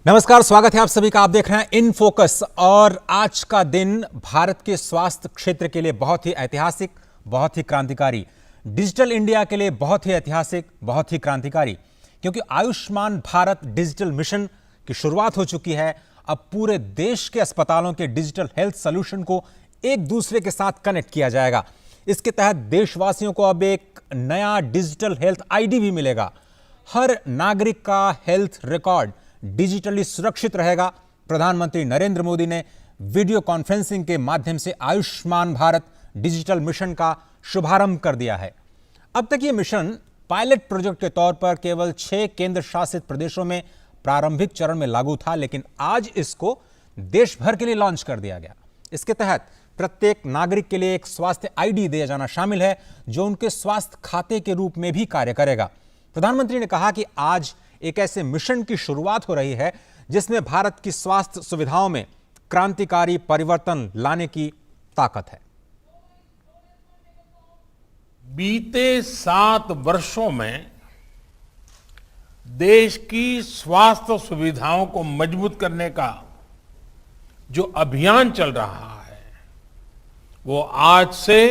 नमस्कार, स्वागत है आप सभी का। आप देख रहे हैं इन फोकस और आज का दिन भारत के स्वास्थ्य क्षेत्र के लिए बहुत ही ऐतिहासिक, बहुत ही क्रांतिकारी, डिजिटल इंडिया के लिए बहुत ही ऐतिहासिक, बहुत ही क्रांतिकारी, क्योंकि आयुष्मान भारत डिजिटल मिशन की शुरुआत हो चुकी है। अब पूरे देश के अस्पतालों के डिजिटल हेल्थ सॉल्यूशन को एक दूसरे के साथ कनेक्ट किया जाएगा। इसके तहत देशवासियों को अब एक नया डिजिटल हेल्थ आईडी भी मिलेगा। हर नागरिक का हेल्थ रिकॉर्ड डिजिटली सुरक्षित रहेगा। प्रधानमंत्री नरेंद्र मोदी ने वीडियो कॉन्फ्रेंसिंग के माध्यम से आयुष्मान भारत डिजिटल मिशन का शुभारंभ कर दिया है। अब तक यह मिशन पायलट प्रोजेक्ट के तौर पर केवल 6 केंद्र शासित प्रदेशों में प्रारंभिक चरण में लागू था, लेकिन आज इसको देश भर के लिए लॉन्च कर दिया गया। इसके तहत प्रत्येक नागरिक के लिए एक स्वास्थ्य आईडी दिया जाना शामिल है, जो उनके स्वास्थ्य खाते के रूप में भी कार्य करेगा। प्रधानमंत्री ने कहा कि आज एक ऐसे मिशन की शुरुआत हो रही है जिसमें भारत की स्वास्थ्य सुविधाओं में क्रांतिकारी परिवर्तन लाने की ताकत है। बीते 7 वर्षों में देश की स्वास्थ्य सुविधाओं को मजबूत करने का जो अभियान चल रहा है, वो आज से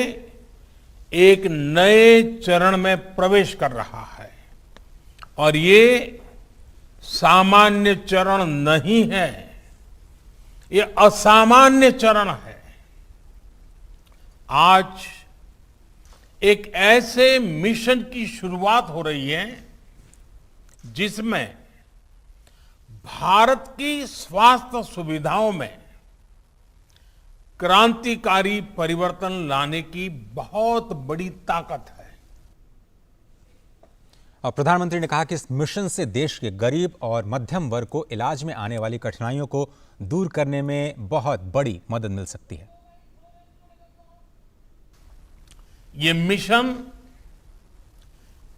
एक नए चरण में प्रवेश कर रहा है। और ये सामान्य चरण नहीं है, ये असामान्य चरण है। आज एक ऐसे मिशन की शुरुआत हो रही है जिसमें भारत की स्वास्थ्य सुविधाओं में क्रांतिकारी परिवर्तन लाने की बहुत बड़ी ताकत है। और प्रधानमंत्री ने कहा कि इस मिशन से देश के गरीब और मध्यम वर्ग को इलाज में आने वाली कठिनाइयों को दूर करने में बहुत बड़ी मदद मिल सकती है। ये मिशन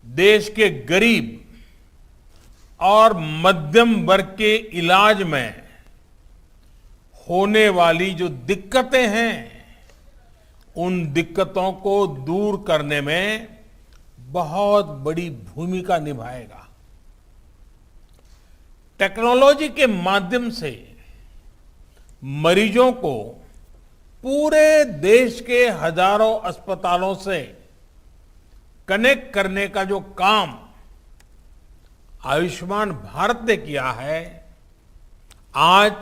देश के गरीब और मध्यम वर्ग के इलाज में होने वाली जो दिक्कतें हैं, उन दिक्कतों को दूर करने में बहुत बड़ी भूमिका निभाएगा। टेक्नोलॉजी के माध्यम से मरीजों को पूरे देश के हजारों अस्पतालों से कनेक्ट करने का जो काम आयुष्मान भारत ने किया है, आज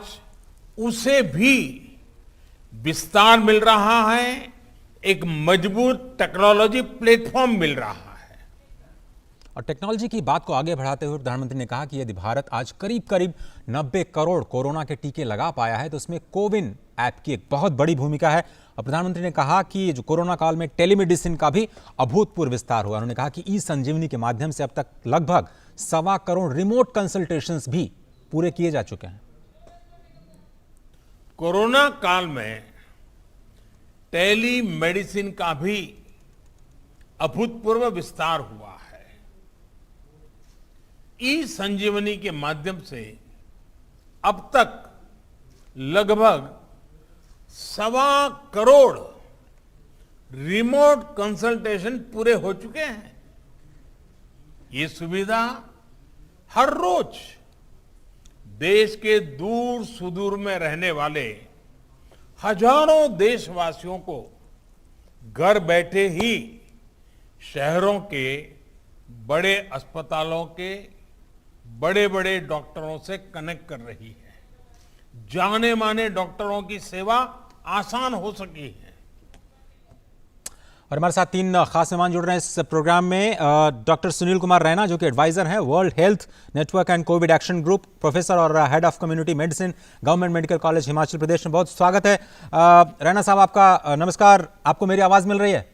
उसे भी विस्तार मिल रहा है, एक मजबूत टेक्नोलॉजी प्लेटफॉर्म मिल रहा है। और टेक्नोलॉजी की बात को आगे बढ़ाते हुए प्रधानमंत्री ने कहा कि यदि भारत आज करीब करीब 90 करोड़ कोरोना के टीके लगा पाया है, तो उसमें कोविन ऐप की एक बहुत बड़ी भूमिका है। और प्रधानमंत्री ने कहा कि जो कोरोना काल में टेलीमेडिसिन का भी अभूतपूर्व विस्तार हुआ। उन्होंने कहा कि ई संजीवनी के माध्यम से अब तक लगभग 1.25 करोड़ रिमोट कंसल्टेशंस भी पूरे किए जा चुके हैं। कोरोना काल में टेलीमेडिसिन का भी अभूतपूर्व विस्तार हुआ है। ई संजीवनी के माध्यम से अब तक लगभग 1.25 करोड़ रिमोट कंसल्टेशन पूरे हो चुके हैं। ये सुविधा हर रोज देश के दूर सुदूर में रहने वाले हजारों देशवासियों को घर बैठे ही शहरों के बड़े अस्पतालों के बड़े बड़े डॉक्टरों से कनेक्ट कर रही है। जाने माने डॉक्टरों की सेवा आसान हो सकी है। और हमारे साथ 3 खास मेहमान जुड़ रहे हैं इस प्रोग्राम में। डॉक्टर सुनील कुमार रैना, जो कि एडवाइजर हैं World Health Network and Covid action group, professor और head of community medicine, government medical college Himachal Pradesh में। बहुत स्वागत है रैना साहब आपका। नमस्कार, आपको मेरी आवाज मिल रही है?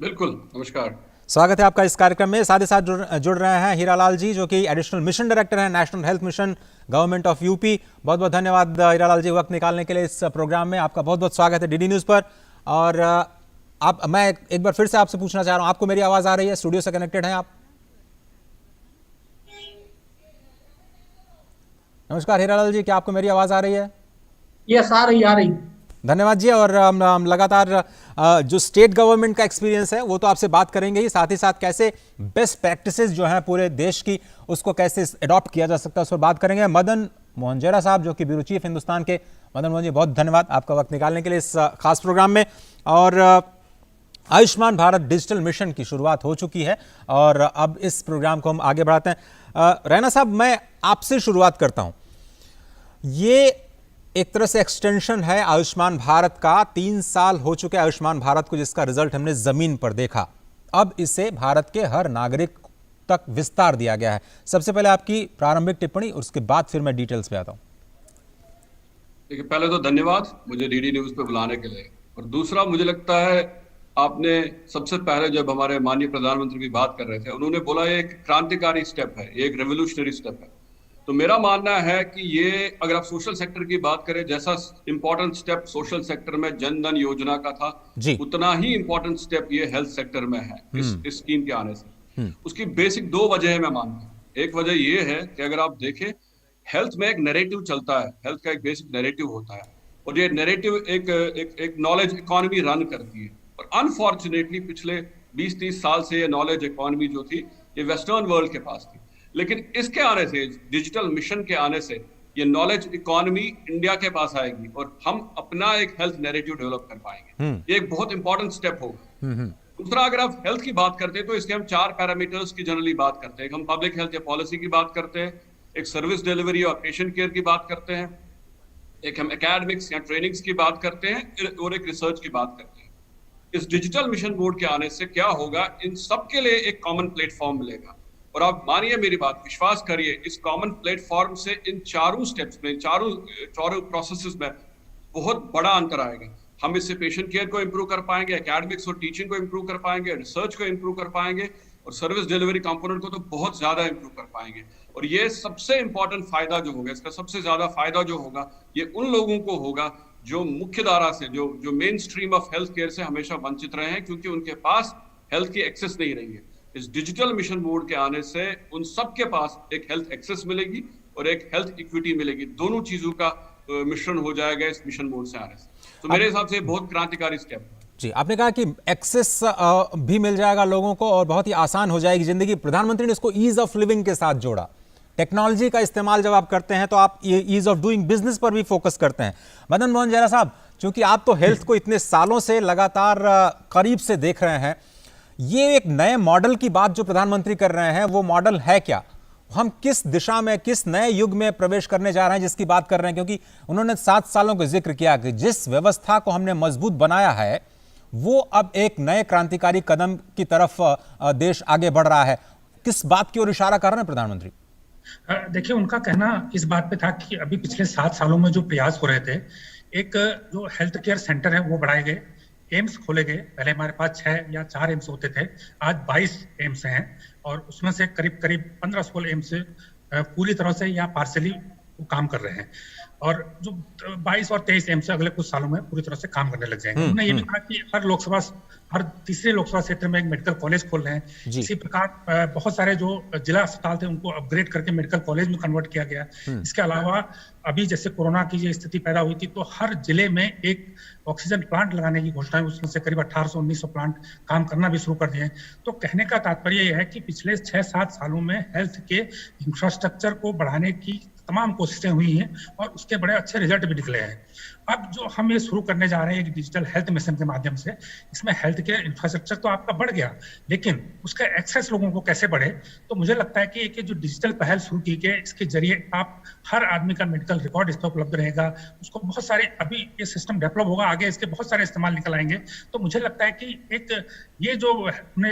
बिल्कुल, नमस्कार। स्वागत है आपका इस कार्यक्रम में। साथ ही साथ जुड़ रहे हैं हीरालाल जी, जो कि एडिशनल मिशन डायरेक्टर हैं national health mission government of UP. बहुत बहुत धन्यवाद हीरालाल जी वक्त निकालने के लिए इस प्रोग्राम में। आपका बहुत बहुत स्वागत है डीडी न्यूज पर। और मैं एक बार फिर से आपसे पूछना चाह रहा हूं, आपको मेरी आवाज आ रही है? स्टूडियो से कनेक्टेड हैं आप? नमस्कार हीरालाल जी, क्या आपको मेरी आवाज आ रही है? यस, आ रही। धन्यवाद जी। और हम लगातार जो स्टेट गवर्नमेंट का एक्सपीरियंस है वो तो आपसे बात करेंगे ही, साथ ही साथ कैसे बेस्ट प्रैक्टिसेस जो हैं पूरे देश की उसको कैसे अडॉप्ट किया जा सकता है उस पर बात करेंगे। मदन मोहन जैरा साहब, जो कि ब्यूरो चीफ हिंदुस्तान के। मदन मोहन जी, बहुत धन्यवाद आपका वक्त निकालने के लिए इस खास प्रोग्राम में। और आयुष्मान भारत डिजिटल मिशन की शुरुआत हो चुकी है और अब इस प्रोग्राम को हम आगे बढ़ाते हैं। रैना साहब, मैं आपसे शुरुआत करता हूं। ये एक तरह से एक्सटेंशन है आयुष्मान भारत का। 3 साल हो चुके आयुष्मान भारत को, जिसका रिजल्ट हमने जमीन पर देखा। अब इसे भारत के हर नागरिक तक विस्तार दिया गया है। सबसे पहले आपकी प्रारंभिक टिप्पणी, उसके बाद फिर मैं डिटेल्स पे आता हूं। देखिए, पहले तो धन्यवाद मुझे डीडी न्यूज पे बुलाने के लिए, और दूसरा मुझे लगता है आपने सबसे पहले जब हमारे माननीय प्रधानमंत्री की बात कर रहे थे, उन्होंने बोला ये एक क्रांतिकारी स्टेप है, ये एक रेवोल्यूशनरी स्टेप है। तो मेरा मानना है कि ये, अगर आप सोशल सेक्टर की बात करें, जैसा इंपॉर्टेंट स्टेप सोशल सेक्टर में जन धन योजना का था, उतना ही इंपॉर्टेंट स्टेप ये हेल्थ सेक्टर में है इस स्कीम के आने से। उसकी बेसिक 2 वजह मैं मानता हूँ। एक वजह ये है कि अगर आप देखें, हेल्थ में एक नैरेटिव चलता है, हेल्थ का एक बेसिक नैरेटिव होता है, और ये नैरेटिव एक नॉलेज इकोनॉमी रन करती है। और अनफॉर्चुनेटली पिछले 20-30 साल से ये नॉलेज इकोनॉमी जो थी, ये वेस्टर्न वर्ल्ड के पास थी। लेकिन इसके आने से, डिजिटल मिशन के आने से, ये नॉलेज इकोनॉमी इंडिया के पास आएगी और हम अपना एक हेल्थ नैरेटिव डेवलप कर पाएंगे। ये एक बहुत इंपॉर्टेंट स्टेप होगा। दूसरा, अगर आप हेल्थ की बात करते हैं तो इसके हम 4 पैरामीटर्स की जनरली बात करते हैं। हम पब्लिक हेल्थ या पॉलिसी की बात करते हैं, एक सर्विस डिलीवरी और पेशेंट केयर की बात करते हैं, एक हम एकेडमिक्स या ट्रेनिंग्स की बात करते हैं, और एक रिसर्च की बात करते हैं। इस डिजिटल मिशन बोर्ड के आने से क्या होगा, इन सबके लिए एक कॉमन प्लेटफॉर्म मिलेगा। और आप मानिए मेरी बात, विश्वास करिए, इस कॉमन प्लेटफॉर्म से इन चारों स्टेप्स में, चारों प्रोसेसेस में बहुत बड़ा अंतर आएगा। हम इससे पेशेंट केयर को इंप्रूव कर पाएंगे, एकेडमिक्स और टीचिंग को इंप्रूव कर पाएंगे, रिसर्च को इंप्रूव कर पाएंगे, और सर्विस डिलीवरी कंपोनेंट को तो बहुत ज्यादा इंप्रूव कर पाएंगे। और ये सबसे इंपॉर्टेंट फायदा जो होगा, इसका सबसे ज्यादा फायदा जो होगा, ये उन लोगों को होगा जो मुख्य धारा से, जो main stream of health care से हमेशा वंचित रहे हैं, क्योंकि उनके पास हेल्थ की एक्सेस नहीं रही है। इस डिजिटल मिशन बोर्ड के आने से उन सबके पास एक हेल्थ एक्सेस मिलेगी और एक हेल्थ इक्विटी मिलेगी। दोनों चीजों का मिश्रण हो जाएगा इस मिशन बोर्ड से आने से। तो मेरे हिसाब से बहुत क्रांतिकारी स्टेप है। जी, आपने कहा कि एक्सेस भी मिल जाएगा लोगों को और बहुत ही आसान हो जाएगी जिंदगी। प्रधानमंत्री ने इसको ईज ऑफ लिविंग के साथ जोड़ा। टेक्नोलॉजी का इस्तेमाल जब आप करते हैं तो आप ये ईज ऑफ डूइंग बिजनेस पर भी फोकस करते हैं। मदन मोहन जैरा साहब, चूंकि आप तो हेल्थ को इतने सालों से लगातार करीब से देख रहे हैं, ये एक नए मॉडल की बात जो प्रधानमंत्री कर रहे हैं, वो मॉडल है क्या? हम किस दिशा में, किस नए युग में प्रवेश करने जा रहे हैं जिसकी बात कर रहे हैं? क्योंकि उन्होंने 7 सालों का जिक्र किया कि जिस व्यवस्था को हमने मजबूत बनाया है, वो अब एक नए क्रांतिकारी कदम की तरफ देश आगे बढ़ रहा है। किस बात की ओर इशारा कर रहे हैं प्रधानमंत्री? देखिए, उनका कहना इस बात पे था कि अभी पिछले 7 सालों में जो प्रयास हो रहे थे, एक जो हेल्थ केयर सेंटर है वो बढ़ाए गए, एम्स खोले गए। पहले हमारे पास 6 या 4 एम्स होते थे, आज 22 एम्स हैं, और उसमें से करीब 15-16 एम्स पूरी तरह से या पार्सली काम कर रहे हैं, और जो 22 और 23 एम्स अगले कुछ सालों में पूरी तरह से काम करने लग जाएंगे। उन्होंने ये भी कहा कि हर तीसरे लोकसभा क्षेत्र में एक मेडिकल कॉलेज खोल रहे हैं। इसी प्रकार बहुत सारे जो जिला अस्पताल थे उनको अपग्रेड करके मेडिकल कॉलेज में कन्वर्ट किया गया। इसके अलावा अभी जैसे कोरोना की जो स्थिति पैदा हुई थी, तो हर जिले में एक ऑक्सीजन प्लांट लगाने की घोषणा है, उसमें से करीब 1800-1900 प्लांट काम करना भी शुरू कर दिए। तो कहने का तात्पर्य यह है कि पिछले 6-7 सालों में हेल्थ के इंफ्रास्ट्रक्चर को बढ़ाने की तमाम कोशिशें हुई हैं और उसके बड़े अच्छे रिजल्ट भी निकले हैं। अब जो हम ये शुरू करने जा रहे हैं एक डिजिटल हेल्थ मिशन के माध्यम से, इसमें हेल्थ केयर इंफ्रास्ट्रक्चर तो आपका बढ़ गया, लेकिन उसका एक्सेस लोगों को कैसे बढ़े? तो मुझे लगता है कि एक जो डिजिटल पहल शुरू की गई, इसके जरिए आप हर आदमी का मेडिकल रिकॉर्ड इस पर उपलब्ध रहेगा। उसको बहुत सारे, अभी ये सिस्टम डेवलप होगा, आगे इसके बहुत सारे इस्तेमाल निकल आएंगे। तो मुझे लगता है कि एक ये जो हमने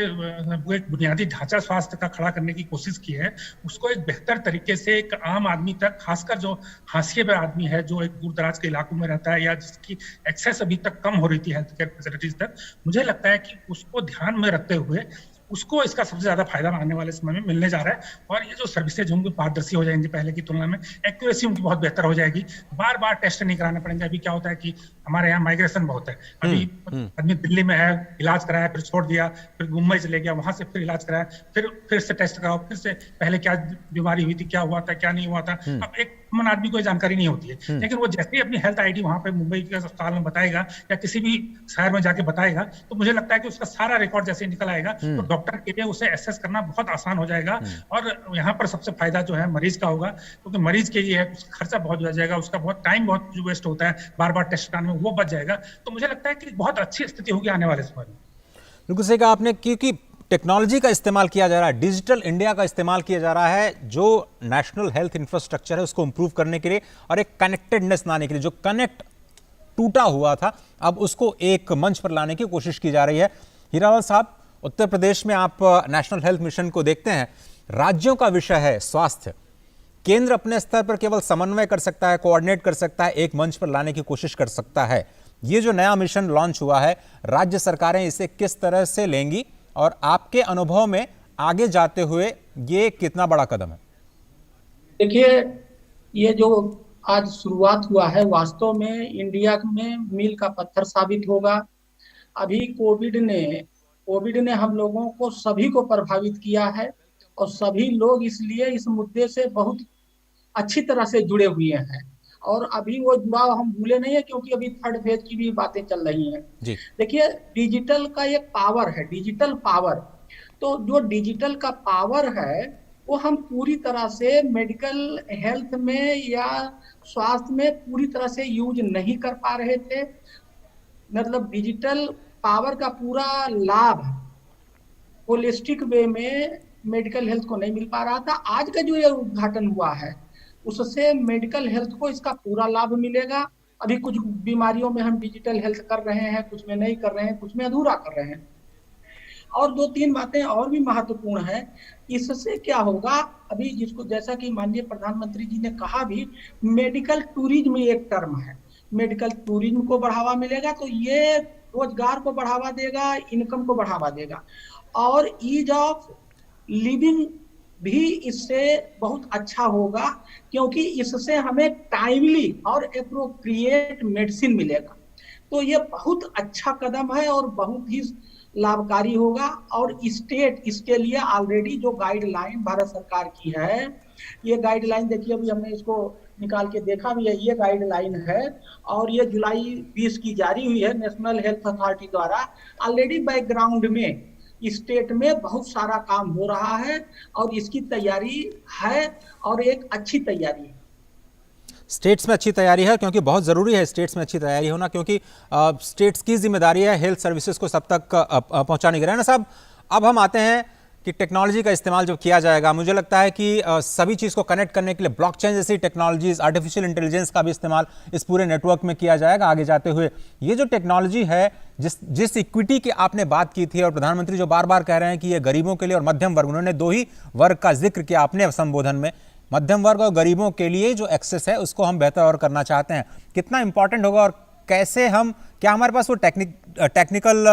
एक बुनियादी ढांचा स्वास्थ्य का खड़ा करने की कोशिश की है, उसको एक बेहतर तरीके से एक आम आदमी तक, खासकर जो हाशिए पे आदमी है, जो एक दूर दराज के इलाकों में रहता है या जिसकी एक्सेस अभी तक कम हो रही थी हेल्थ केयर फैसिलिटीज तक, मुझे लगता है कि उसको ध्यान में रखते हुए उसको इसका सबसे ज्यादा फायदा आने वाले समय में मिलने जा रहा है। और ये जो सर्विसेज होंगी पारदर्शी हो जाएंगी, पहले की तुलना में एक्यूरेसी उनकी बहुत बेहतर हो जाएगी, बार बार टेस्ट नहीं कराने पड़ेंगे। अभी क्या होता है कि हमारे यहाँ माइग्रेशन बहुत है। अभी आदमी दिल्ली में है, इलाज कराया, फिर छोड़ दिया, फिर मुंबई चले गया, वहां से फिर इलाज कराया, फिर से टेस्ट कराओ, फिर से पहले क्या बीमारी हुई थी, क्या हुआ था, क्या नहीं हुआ था। अब एक कॉमन आदमी को जानकारी नहीं होती है, लेकिन वो जैसे ही अपनी हेल्थ आईडी वहां पे मुंबई के अस्पताल में बताएगा या किसी भी शहर में जाके बताएगा, तो मुझे लगता है कि उसका सारा रिकॉर्ड जैसे निकल आएगा, तो डॉक्टर के लिए उसे एसेस करना बहुत आसान हो जाएगा। और यहाँ पर सबसे फायदा जो है मरीज का होगा, क्योंकि मरीज के लिए उसका खर्चा बहुत बढ़ जाएगा, उसका बहुत टाइम बहुत जो वेस्ट होता है बार बार टेस्ट कराने में, वो बच जाएगा। तो मुझे लगता है कि बहुत अच्छी स्थिति होगी आने वाले समय में। बिल्कुल सही कहा आपने, क्योंकि टेक्नोलॉजी का इस्तेमाल किया जा रहा है, डिजिटल इंडिया का इस्तेमाल किया जा रहा है, जो नेशनल हेल्थ इंफ्रास्ट्रक्चर है उसको इंप्रूव करने के लिए और एक कनेक्टेडनेस लाने के लिए। जो कनेक्ट टूटा हुआ था, अब उसको एक मंच पर लाने की कोशिश की जा रही है। हीरालाल साहब, उत्तर प्रदेश में आप नेशनल हेल्थ मिशन को देखते हैं, राज्यों का विषय है स्वास्थ्य, केंद्र अपने स्तर पर केवल समन्वय कर सकता है, कोऑर्डिनेट कर सकता है, एक मंच पर लाने की कोशिश कर सकता है। ये जो नया मिशन लॉन्च हुआ है, राज्य सरकारें इसे किस तरह से लेंगी और आपके अनुभव में आगे जाते हुए ये कितना बड़ा कदम है? देखिए, ये जो आज शुरुआत हुआ है वास्तव में इंडिया में मील का पत्थर साबित होगा। अभी कोविड ने हम लोगों को सभी को प्रभावित किया है और सभी लोग इसलिए इस मुद्दे से बहुत अच्छी तरह से जुड़े हुए हैं और अभी वो जुड़ाव हम भूले नहीं है, क्योंकि अभी थर्ड फेज की भी बातें चल रही हैं। देखिए, डिजिटल का एक पावर है, डिजिटल पावर। तो जो डिजिटल का पावर है वो हम पूरी तरह से मेडिकल हेल्थ में या स्वास्थ्य में पूरी तरह से यूज नहीं कर पा रहे थे। मतलब डिजिटल पावर का पूरा लाभ होलिस्टिक वे में मेडिकल हेल्थ को नहीं मिल पा रहा था। आज का जो ये उद्घाटन हुआ है उससे मेडिकल हेल्थ को इसका पूरा लाभ मिलेगा। अभी कुछ बीमारियों में हम डिजिटल हेल्थ कर रहे हैं, कुछ में नहीं कर रहे हैं, कुछ में अधूरा कर रहे हैं। और दो तीन बातें और भी महत्वपूर्ण है। इससे क्या होगा, अभी जिसको जैसा कि माननीय प्रधानमंत्री जी ने कहा भी, मेडिकल टूरिज्म एक टर्म है, मेडिकल टूरिज्म को बढ़ावा मिलेगा, तो ये रोजगार को बढ़ावा देगा, इनकम को बढ़ावा देगा और ईज ऑफ लिविंग भी इससे बहुत अच्छा होगा, क्योंकि इससे हमें टाइमली और एप्रोप्रिएट मेडिसिन मिलेगा। तो ये बहुत अच्छा कदम है और बहुत ही लाभकारी होगा। और स्टेट इसके लिए ऑलरेडी जो गाइडलाइन भारत सरकार की है, ये गाइडलाइन देखिए, अभी हमने इसको निकाल के देखा भी है, ये गाइडलाइन है और ये जुलाई 20 की जारी हुई है नेशनल हेल्थ अथॉरिटी द्वारा। ऑलरेडी बैकग्राउंड में स्टेट में बहुत सारा काम हो रहा है और इसकी तैयारी है और एक अच्छी तैयारी है। स्टेट्स में अच्छी तैयारी है, क्योंकि बहुत ज़रूरी है स्टेट्स में अच्छी तैयारी होना, क्योंकि स्टेट्स की जिम्मेदारी है हेल्थ सर्विसेज को सब तक पहुंचाने की। रैना साहब, अब हम आते हैं कि टेक्नोलॉजी का इस्तेमाल जो किया जाएगा, मुझे लगता है कि सभी चीज़ को कनेक्ट करने के लिए ब्लॉकचेन जैसी टेक्नोलॉजीज, आर्टिफिशियल इंटेलिजेंस का भी इस्तेमाल इस पूरे नेटवर्क में किया जाएगा आगे जाते हुए। ये जो टेक्नोलॉजी है, जिस इक्विटी की आपने बात की थी और प्रधानमंत्री जो बार बार कह रहे हैं कि ये गरीबों के लिए और मध्यम वर्ग, उन्होंने दो ही वर्ग का जिक्र किया अपने संबोधन में, मध्यम वर्ग और गरीबों के लिए जो एक्सेस है उसको हम बेहतर और करना चाहते हैं। कितना इंपॉर्टेंट होगा और कैसे हम, क्या हमारे पास वो टेक्निकल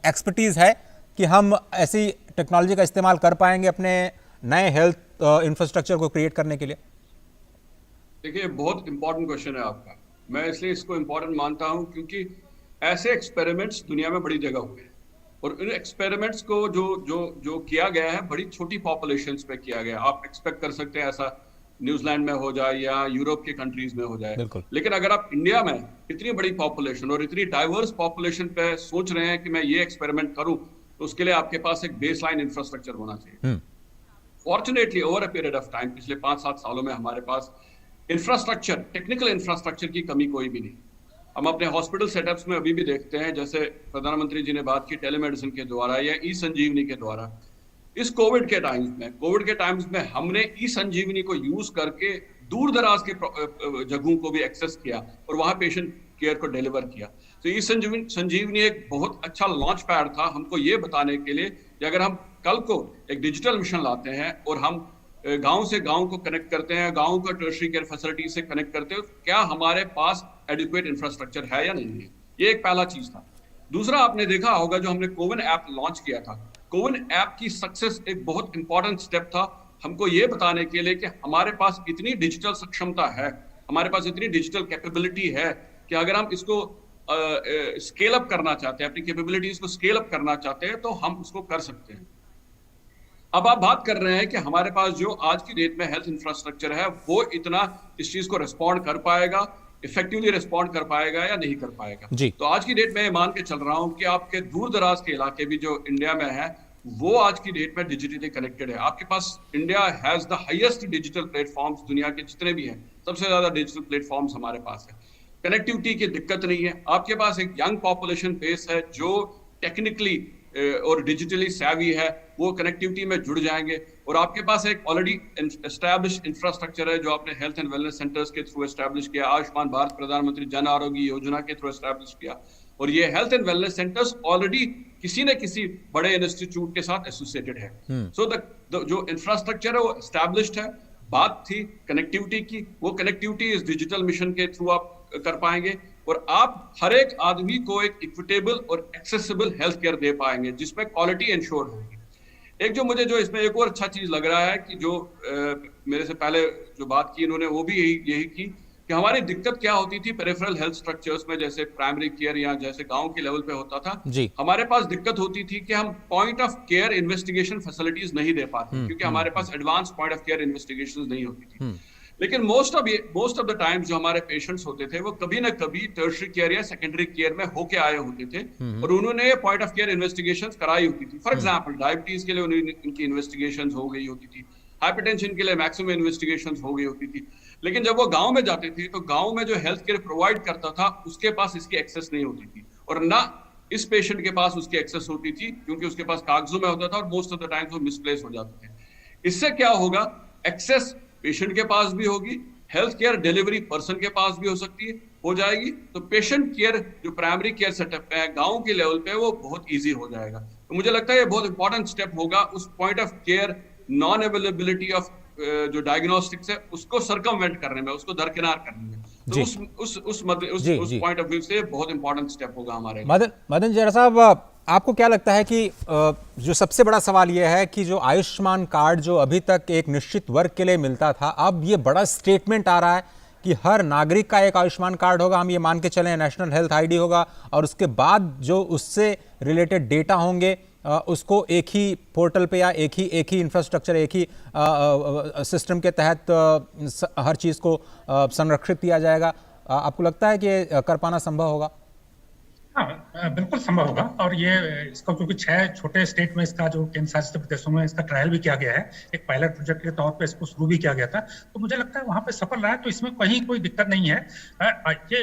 एक्सपर्टीज है कि हम ऐसी टेक्नोलॉजी का इस्तेमाल कर पाएंगे अपने नए हेल्थ इंफ्रास्ट्रक्चर को क्रिएट करने के लिए? देखिए, बहुत इंपॉर्टेंट क्वेश्चन है आपका। मैं इसलिए इसको इंपॉर्टेंट मानता हूं क्योंकि ऐसे एक्सपेरिमेंट्स दुनिया में बड़ी जगह हुए हैं और इन एक्सपेरिमेंट्स को जो किया गया है बड़ी छोटी पॉपुलेशंस पे किया गया। आप एक्सपेक्ट कर सकते हैं ऐसा न्यूजीलैंड में हो जाए या यूरोप के कंट्रीज में हो जाए, लेकिन अगर आप इंडिया में इतनी बड़ी पॉपुलेशन और इतनी डाइवर्स पॉपुलेशन पे सोच रहे हैं कि मैं ये एक्सपेरिमेंट करूं, तो उसके लिए आपके पास एक बेसलाइन इंफ्रास्ट्रक्चर होना चाहिए। Fortunately over a period of time, पिछले 5-7 सालों में हमारे पास इंफ्रास्ट्रक्चर, टेक्निकल इंफ्रास्ट्रक्चर की कमी कोई भी नहीं। हम अपने हॉस्पिटल सेटअप्स में अभी भी देखते हैं, जैसे प्रधानमंत्री जी ने बात की टेलीमेडिसिन के द्वारा या ई संजीवनी के द्वारा। इस कोविड के टाइम्स में हमने ई संजीवनी को यूज करके दूर दराज के जगहों को भी एक्सेस किया और वहां पेशेंट केयर को डिलीवर किया। तो ई संजीवनी एक बहुत अच्छा लॉन्च पैड था हमको ये बताने के लिए कि अगर हम कल को एक डिजिटल मिशन लाते हैं और हम गांव से गांव को कनेक्ट करते हैं, गांव को टर्शरी केयर फैसिलिटी से कनेक्ट करते हैं, क्या हमारे पास एडिक्वेट इंफ्रास्ट्रक्चर है या नहीं है। ये एक पहला चीज था। दूसरा, आपने देखा होगा जो हमने कोविन ऐप लॉन्च किया था, कोविन ऐप की सक्सेस एक बहुत इंपॉर्टेंट स्टेप था हमको ये बताने के लिए कि हमारे पास इतनी डिजिटल सक्षमता है, हमारे पास इतनी डिजिटल कैपेबिलिटी है कि अगर हम इसको स्केल अप करना चाहते हैं, अपनी कैपेबिलिटीज को स्केल अप करना चाहते हैं, तो हम उसको कर सकते हैं। अब आप बात कर रहे हैं कि हमारे पास जो आज की डेट में हेल्थ इंफ्रास्ट्रक्चर है वो इतना इस चीज को रिस्पॉन्ड कर पाएगा, इफेक्टिवली रिस्पॉन्ड कर पाएगा या नहीं कर पाएगा। जी। तो आज की डेट में मान के चल रहा हूं कि आपके दूर दराज के इलाके भी जो इंडिया में है वो आज की डेट में डिजिटली कनेक्टेड है। आपके पास India has the highest digital platforms, दुनिया के जितने भी हैं सबसे ज्यादा डिजिटल प्लेटफॉर्म्स हमारे पास है। कनेक्टिविटी की दिक्कत नहीं है। आपके पास एक यंग पॉपुलेशन बेस है जो टेक्निकली और डिजिटली सैवी है, वो कनेक्टिविटी में जुड़ जाएंगे। और आपके पास एक ऑलरेडी एस्टैब्लिश इंफ्रास्ट्रक्चर है जो आपने हेल्थ एंड वेलनेस सेंटर्स के थ्रू एस्टैब्लिश किया, आयुष्मान भारत प्रधानमंत्री जन आरोग्य योजना के थ्रू एस्टैब्लिश किया। और ये health and wellness centres already किसी न किसी बड़े इंस्टीट्यूट के साथ एसोसिएटेड है। सो जो इंफ्रास्ट्रक्चर है वो एस्टैब्लिश्ड है। बात थी कनेक्टिविटी की, वो कनेक्टिविटी इस डिजिटल मिशन के थ्रू आप कर पाएंगे और आप हर एक आदमी को एक इक्विटेबल और एक्सेसिबल हेल्थ केयर दे पाएंगे जिसमें क्वालिटी इंश्योर होगी। एक जो मुझे जो इसमें एक और अच्छा चीज लग रहा है कि जो मेरे से पहले जो बात की इन्होंने वो भी यही की कि हमारी दिक्कत क्या होती थी पेरिफेरल हेल्थ स्ट्रक्चर्स में, जैसे प्राइमरी केयर या जैसे गांव के लेवल पे होता था जी। हमारे पास दिक्कत होती थी कि हम point of care investigation facilities नहीं दे पाते क्योंकि हमारे पास advance point of care investigation नहीं होती थी। लेकिन मोस्ट ऑफ द टाइम्स जो हमारे पेशेंट्स होते थे वो कभी ना कभी टर्शियरी केयर या सेकेंडरी केयर में होके आए होते थे और उन्होंने पॉइंट ऑफ केयर इन्वेस्टिगेशंस कराई होती थी। फॉर एग्जांपल डायबिटीज के लिए इनकी इन्वेस्टिगेशंस हो गई होती थी, हाइपरटेंशन के लिए मैक्सिमम इन्वेस्टिगेशंस हो गई होती थी। लेकिन जब वो गांव में जाते थे तो गांव में जो हेल्थ केयर प्रोवाइड करता था उसके पास इसकी एक्सेस नहीं होती थी और ना इस पेशेंट के पास उसकी एक्सेस होती थी क्योंकि उसके पास कागजों में होता था और मोस्ट ऑफ द टाइम्स वो मिसप्लेस हो जाते थे। इससे क्या होगा, एक्सेस पेशेंट के पास भी होगी, हेल्थ केयर डिलीवरी पर्सन के पास भी हो सकती है, हो जाएगी। तो पेशेंट केयर जो प्राइमरी केयर सेटअप है गांव के लेवल पे वो बहुत इजी हो जाएगा। तो मुझे लगता है ये बहुत इंपॉर्टेंट स्टेप होगा उस point of care non availability of जो डायग्नोस्टिक्स है उसको सर्कमवेंट करने में, उसको दरकिनार करने में। तो उस पॉइंट ऑफ व्यू से बहुत इंपॉर्टेंट स्टेप होगा हमारे लिए। मदन जरा साहब, आपको क्या लगता है कि जो सबसे बड़ा सवाल यह है कि जो आयुष्मान कार्ड जो अभी तक एक निश्चित वर्ग के लिए मिलता था, अब ये बड़ा स्टेटमेंट आ रहा है कि हर नागरिक का एक आयुष्मान कार्ड होगा, हम ये मान के चलें नेशनल हेल्थ आईडी होगा और उसके बाद जो उससे रिलेटेड डेटा होंगे उसको एक ही पोर्टल पे या एक ही इंफ्रास्ट्रक्चर, एक ही सिस्टम के तहत हर चीज़ को संरक्षित किया जाएगा। आपको लगता है कि ये कर पाना संभव होगा? हाँ, बिल्कुल संभव होगा। और ये इसका क्योंकि 6 छोटे स्टेट में इसका जो केंद्र शासित प्रदेशों में इसका ट्रायल भी किया गया है, एक पायलट प्रोजेक्ट के तौर पे इसको शुरू भी किया गया था, तो मुझे लगता है वहां पे सफल रहा है। तो इसमें कहीं कोई दिक्कत नहीं है।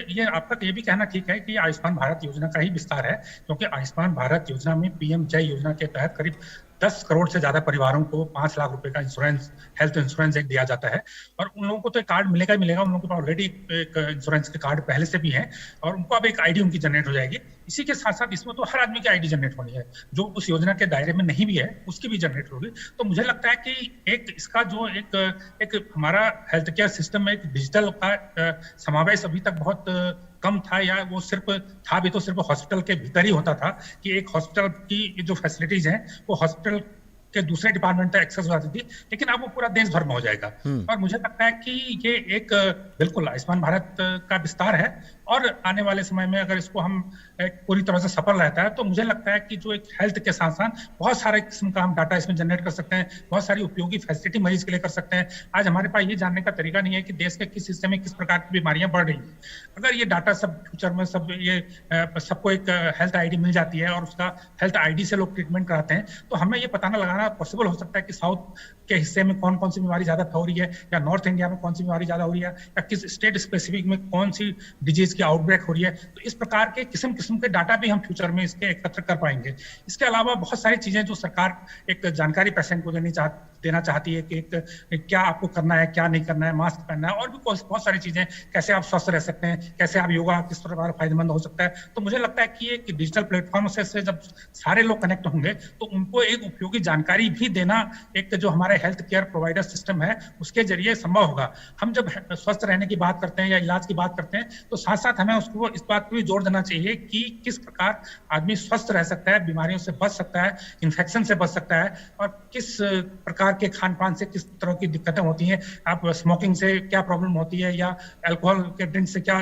ये आपका ये भी कहना ठीक है कि आयुष्मान भारत योजना का ही विस्तार है, क्योंकि आयुष्मान भारत योजना में पीएम जय योजना के तहत करीब 10 करोड़ से ज्यादा परिवारों को 5 लाख रुपए का इंश्योरेंस, हेल्थ इंश्योरेंस एक दिया जाता है। और उन लोगों को तो एक कार्ड मिलेगा ही मिलेगा, उन लोगों को ऑलरेडी एक इंश्योरेंस के कार्ड पहले से भी है और उनको अब एक आईडी उनकी जनरेट हो जाएगी। इसी के साथ साथ इसमें तो हर आदमी की आईडी जनरेट होनी है, जो उस योजना के दायरे में नहीं भी है उसकी भी जनरेट होगी। तो मुझे लगता है कि एक इसका जो एक हमारा हेल्थ केयर सिस्टम में एक डिजिटल का समावेश अभी तक बहुत कम था, या वो सिर्फ था भी तो सिर्फ हॉस्पिटल के भीतर ही होता था कि एक हॉस्पिटल की जो फैसिलिटीज हैं वो हॉस्पिटल के दूसरे डिपार्टमेंट तक एक्सेस हो जाती थी, लेकिन अब वो पूरा देश भर में हो जाएगा। और मुझे लगता है कि ये एक बिल्कुल आयुष्मान भारत का विस्तार है और आने वाले समय में अगर इसको हम पूरी तरह से सफल रहता है तो मुझे लगता है कि जो एक हेल्थ के साथ साथ बहुत सारे किस्म का हम डाटा इसमें जनरेट कर सकते हैं, बहुत सारी उपयोगी फैसिलिटी मरीज के लिए कर सकते हैं। आज हमारे पास ये जानने का तरीका नहीं है कि देश के किस हिस्से में किस प्रकार की बीमारियां बढ़ रही हैं। अगर ये डाटा सब फ्यूचर में सबको एक हेल्थ आईडी मिल जाती है और उसका हेल्थ आईडी से लोग ट्रीटमेंट कराते हैं, तो हमें ये पता लगाना पॉसिबल हो सकता है कि साउथ के हिस्से में कौन कौन सी बीमारी ज्यादा हो रही है या नॉर्थ इंडिया में कौन सी बीमारी ज्यादा हो रही है या किस स्टेट स्पेसिफिक में कौन सी डिजीज की आउटब्रेक हो रही है। तो इस प्रकार के किस्म किस्म के डाटा भी हम फ्यूचर में इसके एकत्र कर पाएंगे। इसके अलावा बहुत सारी चीजें जो सरकार एक जानकारी पेशेंट को देना चाहती है कि क्या आपको करना है, क्या नहीं करना है, मास्क पहनना है और भी बहुत सारी चीजें, कैसे आप स्वस्थ रह सकते हैं, कैसे आप योगा किस प्रकार फायदेमंद हो सकता है। तो मुझे लगता है कि ये डिजिटल प्लेटफॉर्म से जब सारे लोग कनेक्ट होंगे तो उनको एक उपयोगी जानकारी जानकारी भी देना एक जो हमारे हेल्थ केयर प्रोवाइडर सिस्टम है उसके जरिए संभव होगा। हम जब स्वस्थ रहने की बात करते हैं या इलाज की बात करते हैं तो साथ साथ हमें उसको इस बात पर भी जोर देना चाहिए कि किस प्रकार आदमी स्वस्थ रह सकता है, बीमारियों से बच सकता है, इन्फेक्शन से बच सकता है, और किस प्रकार के खान पान से किस तरह की दिक्कतें होती हैं, आप स्मोकिंग से क्या प्रॉब्लम होती है या अल्कोहल के ड्रिंक से क्या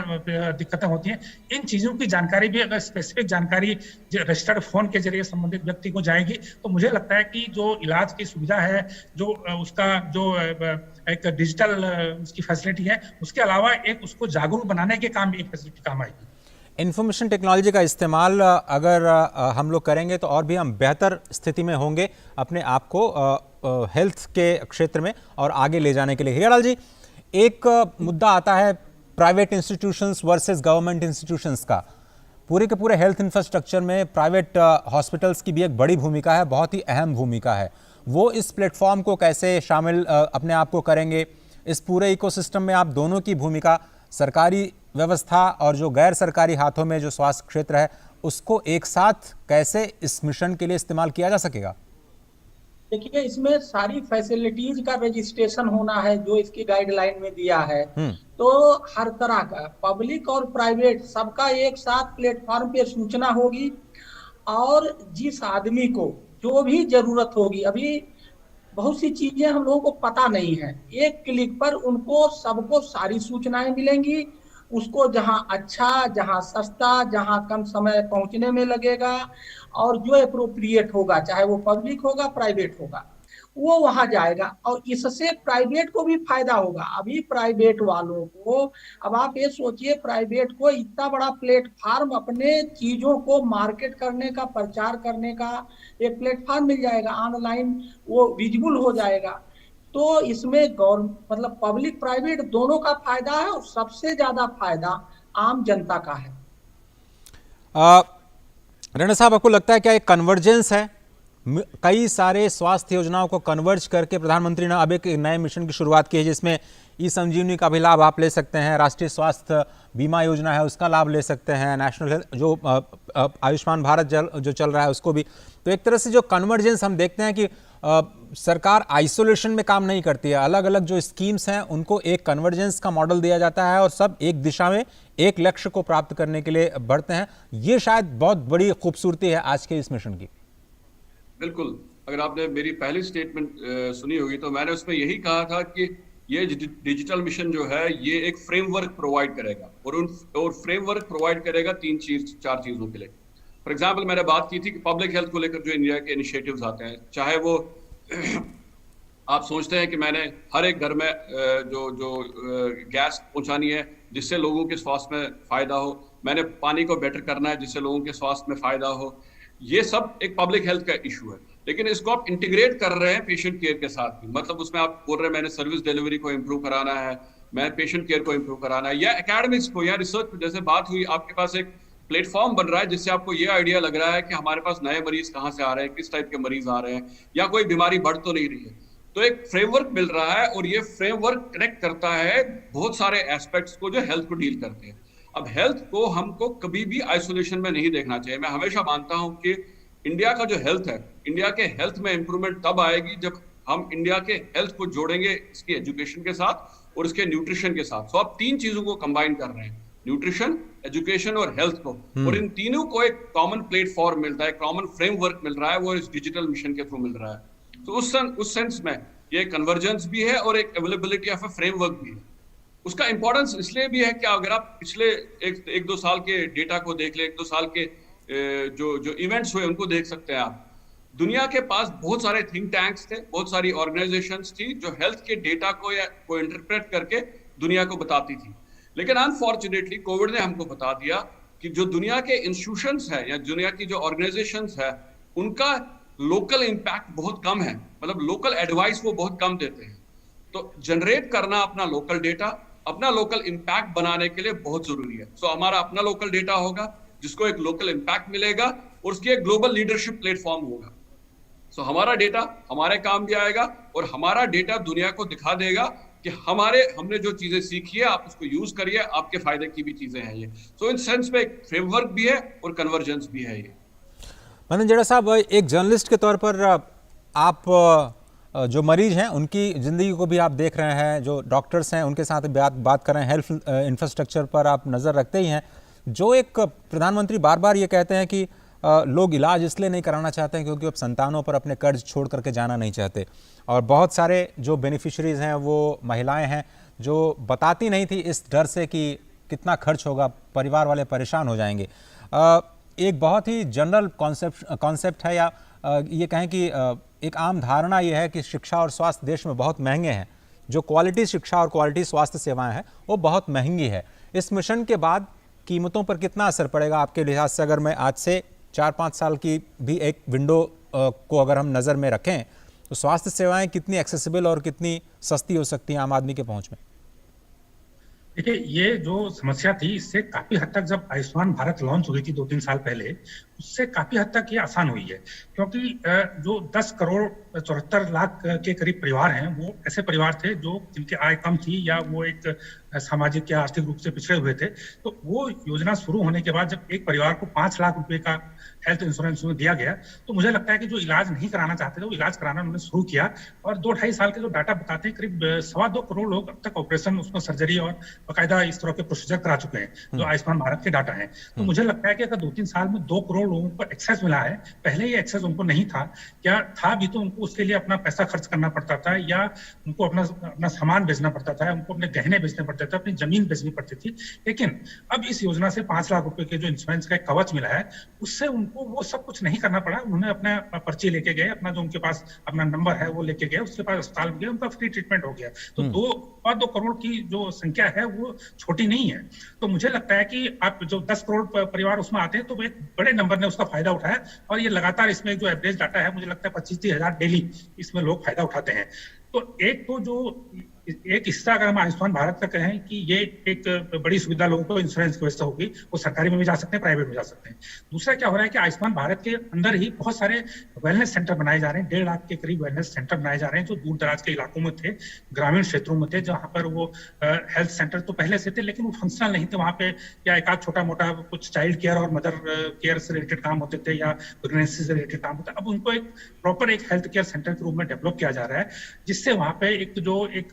दिक्कतें होती हैं। इन चीजों की जानकारी भी अगर स्पेसिफिक जानकारी रजिस्टर्ड फोन के जरिए संबंधित व्यक्ति को जाएगी तो मुझे लगता है कि जो इलाज की सुविधा है, जो उसका जो एक डिजिटल उसकी फैसिलिटी है, उसके अलावा एक उसको जागरूक बनाने के काम भी एक फैसिलिटी काम आएगी। इंफॉर्मेशन टेक्नोलॉजी का इस्तेमाल अगर हम लोग करेंगे तो और भी हम बेहतर स्थिति में होंगे अपने आप को हेल्थ के क्षेत्र में और आगे ले जाने के लिए। हीरालाल जी, एक मुद्दा आता है private institutions versus government institutions का। पूरे के पूरे हेल्थ इंफ्रास्ट्रक्चर में प्राइवेट हॉस्पिटल्स की भी एक बड़ी भूमिका है, बहुत ही अहम भूमिका है। वो इस प्लेटफॉर्म को कैसे शामिल अपने आप को करेंगे, इस पूरे इकोसिस्टम में आप दोनों की भूमिका, सरकारी व्यवस्था और जो गैर सरकारी हाथों में जो स्वास्थ्य क्षेत्र है, उसको एक साथ कैसे इस मिशन के लिए इस्तेमाल किया जा सकेगा? देखिए, इसमें सारी फैसिलिटीज का रजिस्ट्रेशन होना है जो इसकी गाइडलाइन में दिया है। तो हर तरह का पब्लिक और प्राइवेट सबका एक साथ प्लेटफॉर्म पे सूचना होगी, और जिस आदमी को जो भी जरूरत होगी, अभी बहुत सी चीजें हम लोगों को पता नहीं है, एक क्लिक पर उनको सबको सारी सूचनाएं मिलेंगी। उसको जहां अच्छा, जहां सस्ता, जहां कम समय पहुंचने में लगेगा, और जो एप्रोप्रिएट होगा, चाहे वो पब्लिक होगा प्राइवेट होगा, वो वहां जाएगा। और इससे प्राइवेट को भी फायदा होगा। अभी प्राइवेट वालों को, अब आप ये सोचिए, प्राइवेट को इतना बड़ा प्लेटफार्म अपने चीजों को मार्केट करने का, प्रचार करने का एक प्लेटफार्म मिल जाएगा, ऑनलाइन वो विजिबल हो जाएगा। तो इसमें मतलब पब्लिक प्राइवेट दोनों का फायदा है, और सबसे ज्यादा फायदा आम जनता का है। राणा साहब, आपको लगता है क्या एक कन्वर्जेंस है? कई सारे स्वास्थ्य योजनाओं को कन्वर्ज करके प्रधानमंत्री ने अब एक नए मिशन की शुरुआत की है, जिसमें ई संजीवनी का भी लाभ आप ले सकते हैं, राष्ट्रीय स्वास्थ्य बीमा योजना है उसका लाभ ले सकते हैं, नेशनल हेल्थ जो आयुष्मान भारत जो चल रहा है उसको भी। तो एक तरह से जो कन्वर्जेंस हम देखते हैं कि सरकार आइसोलेशन में काम नहीं करती है, अलग अलग जो स्कीम्स हैं उनको एक कन्वर्जेंस का मॉडल दिया जाता है और सब एक दिशा में एक लक्ष्य को प्राप्त करने के लिए बढ़ते हैं। ये शायद बहुत बड़ी खूबसूरती है आज के इस मिशन की। बिल्कुल, अगर आपने मेरी पहली स्टेटमेंट सुनी होगी तो मैंने उसमें यही कहा था कि ये डिजिटल मिशन जो है ये एक फ्रेमवर्क प्रोवाइड करेगा, और फ्रेमवर्क प्रोवाइड करेगा चार चीजों के लिए। फॉर एग्जाम्पल, मैंने बात की थी कि पब्लिक हेल्थ को लेकर जो इंडिया के इनिशिएटिव्स आते हैं, चाहे वो आप सोचते हैं कि मैंने हर एक घर में जो गैस पहुंचानी है जिससे लोगों के स्वास्थ्य में फायदा हो, मैंने पानी को बेटर करना है जिससे लोगों के स्वास्थ्य में फायदा हो, ये सब एक पब्लिक हेल्थ का इशू है। लेकिन इसको आप इंटीग्रेट कर रहे हैं पेशेंट केयर के साथ भी, मतलब उसमें आप बोल रहे हैं मैंने सर्विस डिलीवरी को इम्प्रूव कराना है, मैं पेशेंट केयर को इम्प्रूव कराना है, या एकेडमिक्स को या रिसर्च को, जैसे बात हुई, आपके पास एक प्लेटफॉर्म बन रहा है जिससे आपको ये आइडिया लग रहा है कि हमारे पास नए मरीज कहाँ से आ रहे हैं, किस टाइप के मरीज आ रहे हैं, या कोई बीमारी बढ़ तो नहीं रही है। तो एक फ्रेमवर्क मिल रहा है, और ये फ्रेमवर्क कनेक्ट करता है बहुत सारे एस्पेक्ट्स को जो हेल्थ को डील करते हैं। अब हेल्थ को हमको कभी भी आइसोलेशन में नहीं देखना चाहिए। मैं हमेशा मानता हूं कि इंडिया का जो हेल्थ है, इंडिया के हेल्थ में इंप्रूवमेंट तब आएगी जब हम इंडिया के हेल्थ को जोड़ेंगे इसके एजुकेशन के साथ और इसके न्यूट्रिशन के साथ। आप तीन चीजों को कंबाइन कर रहे हैं, न्यूट्रिशन, एजुकेशन और हेल्थ को, और इन तीनों को एक कॉमन प्लेटफॉर्म मिलता है, कॉमन फ्रेमवर्क मिल रहा है, वो इस डिजिटल मिशन के थ्रू मिल रहा है। तो उस सेंस में ये कन्वर्जेंस भी है और एक अवेलेबिलिटी ऑफ अ फ्रेमवर्क भी है। उसका इंपॉर्टेंस इसलिए भी है कि अगर आप पिछले एक दो साल के डेटा को देख ले, एक दो साल के जो इवेंट्स हुए उनको देख सकते हैं आप। दुनिया के पास बहुत सारे थिंक टैंक्स थे, बहुत सारी ऑर्गेनाइजेशंस थी जो हेल्थ के डेटा को इंटरप्रेट करके दुनिया को बताती थी। लेकिन अनफॉर्चुनेटली कोविड ने हमको बता दिया कि जो दुनिया के इंस्टीट्यूशंस है या दुनिया की जो ऑर्गेनाइजेशंस है, उनका लोकल इम्पैक्ट बहुत कम है, मतलब लोकल एडवाइस वो बहुत कम देते हैं। तो जनरेट करना अपना लोकल डेटा, अपना लोकल इम्पैक्ट बनाने के लिए बहुत जरूरी है। सो हमारा अपना लोकल डेटा होगा जिसको एक लोकल इम्पैक्ट मिलेगा, और उसकी एक ग्लोबल लीडरशिप प्लेटफॉर्म होगा। सो हमारा डेटा हमारे काम भी आएगा, और हमारा डेटा दुनिया को दिखा देगा कि हमने जो चीजें सीखी है आप उसको यूज करिए, आपके फायदे की भी चीजें हैं ये। सो इन सेंस में एक फ्रेमवर्क भी है और कन्वर्जेंस भी है ये। मनन जेड़ा साहब, एक जर्नलिस्ट के तौर पर आप जो मरीज हैं उनकी ज़िंदगी को भी आप देख रहे हैं, जो डॉक्टर्स हैं उनके साथ बात कर रहे हैं, हेल्थ इंफ्रास्ट्रक्चर पर आप नज़र रखते ही हैं। जो एक प्रधानमंत्री बार बार ये कहते हैं कि लोग इलाज इसलिए नहीं कराना चाहते हैं क्योंकि अब संतानों पर अपने कर्ज छोड़ करके जाना नहीं चाहते, और बहुत सारे जो बेनिफिशरीज हैं वो महिलाएं हैं जो बताती नहीं थी इस डर से कि कितना खर्च होगा, परिवार वाले परेशान हो जाएंगे। एक बहुत ही जनरल कॉन्सेप्ट है, या ये कहें कि एक आम धारणा ये है कि शिक्षा और स्वास्थ्य देश में बहुत महंगे हैं। जो क्वालिटी शिक्षा और क्वालिटी स्वास्थ्य सेवाएं हैं वो बहुत महंगी है। इस मिशन के बाद कीमतों पर कितना असर पड़ेगा आपके लिहाज से? अगर मैं आज से 4-5 साल की भी एक विंडो को अगर हम नज़र में रखें तो स्वास्थ्य सेवाएं कितनी एक्सेसिबल और कितनी सस्ती हो सकती हैं आम आदमी के पहुंच में? देखिए, ये जो समस्या थी इससे काफी हद तक, जब आयुष्मान भारत लॉन्च हुई थी 2-3 साल पहले, उससे काफी हद तक ये आसान हुई है। क्योंकि जो 10 करोड़ 74 लाख के करीब परिवार हैं, वो ऐसे परिवार थे जो जिनकी आय कम थी या वो एक सामाजिक या आर्थिक रूप से पिछड़े हुए थे। तो वो योजना शुरू होने के बाद जब एक परिवार को 5 लाख रुपए का हेल्थ इंश्योरेंस दिया गया, तो मुझे लगता है कि जो इलाज नहीं कराना चाहते थे वो इलाज कराना उन्होंने शुरू किया। और 2-2.5 साल के जो डाटा बताते हैं, करीब 2.25 करोड़ लोग अब तक ऑपरेशन, उसमें सर्जरी और बाकायदा इस तरह के प्रोसीजर करा चुके हैं, जो आयुष्मान भारत के डाटा हैं। तो मुझे लगता है कि अगर 2-3 साल में 2 करोड़ लोगों को एक्सेस मिला है, पहले ये एक्सेस उनको नहीं था, क्या था भी तो उनको उसके लिए अपना पैसा खर्च करना पड़ता था, या उनको अपना सामान बेचना पड़ता था, उनको अपने गहने बेचने पड़ते थे, अपनी जमीन बेचनी पड़ती थी। लेकिन अब इस योजना से 5 लाख रुपए के जो इंश्योरेंस का कवच मिला है, उससे उनको वो सब कुछ नहीं करना पड़ा। उन्होंने अपना पर्ची लेके गए, अपना जो उनके पास अपना नंबर है वो लेके गए, उसके पास अस्पताल में गए, उनका फ्री ट्रीटमेंट हो गया। तो 2 करोड़ की जो संख्या है वो छोटी नहीं है। तो मुझे लगता है कि आप जो 10 करोड़ परिवार उसमें आते हैं, तो एक बड़े नंबर ने उसका फायदा उठाया, और ये लगातार इसमें जो एवरेज डाटा है, मुझे लगता है 25-30 हजार डेली इसमें लोग फायदा उठाते हैं। तो एक तो जो एक हिस्सा अगर हम आयुष्मान भारत का कहें कि ये एक बड़ी सुविधा लोगों को इंश्योरेंस की वजह से होगी, वो सरकारी में भी जा सकते हैं, प्राइवेट में जा सकते हैं। दूसरा क्या हो रहा है कि आयुष्मान भारत के अंदर ही बहुत सारे वेलनेस सेंटर बनाए जा रहे हैं। 1.5 लाख के करीब वेलनेस सेंटर बनाए जा रहे हैं, जो दूर दराज के इलाकों में थे, ग्रामीण क्षेत्रों में थे, जहां पर वो हेल्थ सेंटर तो पहले से थे लेकिन वो फंक्शनल नहीं थे। वहां पे या एक आध छोटा मोटा कुछ चाइल्ड केयर और मदर केयर से रिलेटेड काम होते थे, या प्रेगनेंसी से रिलेटेड काम होता है। अब उनको एक प्रॉपर एक हेल्थ केयर सेंटर के रूप में डेवलप किया जा रहा है, जिससे वहां पे एक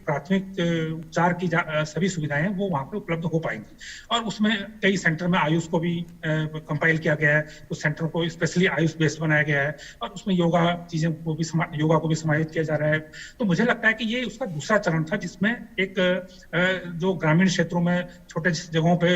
प्राथमिक उपचार की सभी सुविधाएं हैं वो वहां पे उपलब्ध हो पाएंगी। और उसमें कई सेंटर में आयुष को भी कंपाइल किया गया है, उस सेंटर को स्पेशली आयुष बेस्ड बनाया गया है, और उसमें योगा को भी समाहित किया जा रहा है। तो मुझे लगता है कि ये उसका दूसरा चरण था, जिसमें एक जो ग्रामीण क्षेत्रों में छोटे जगहों पे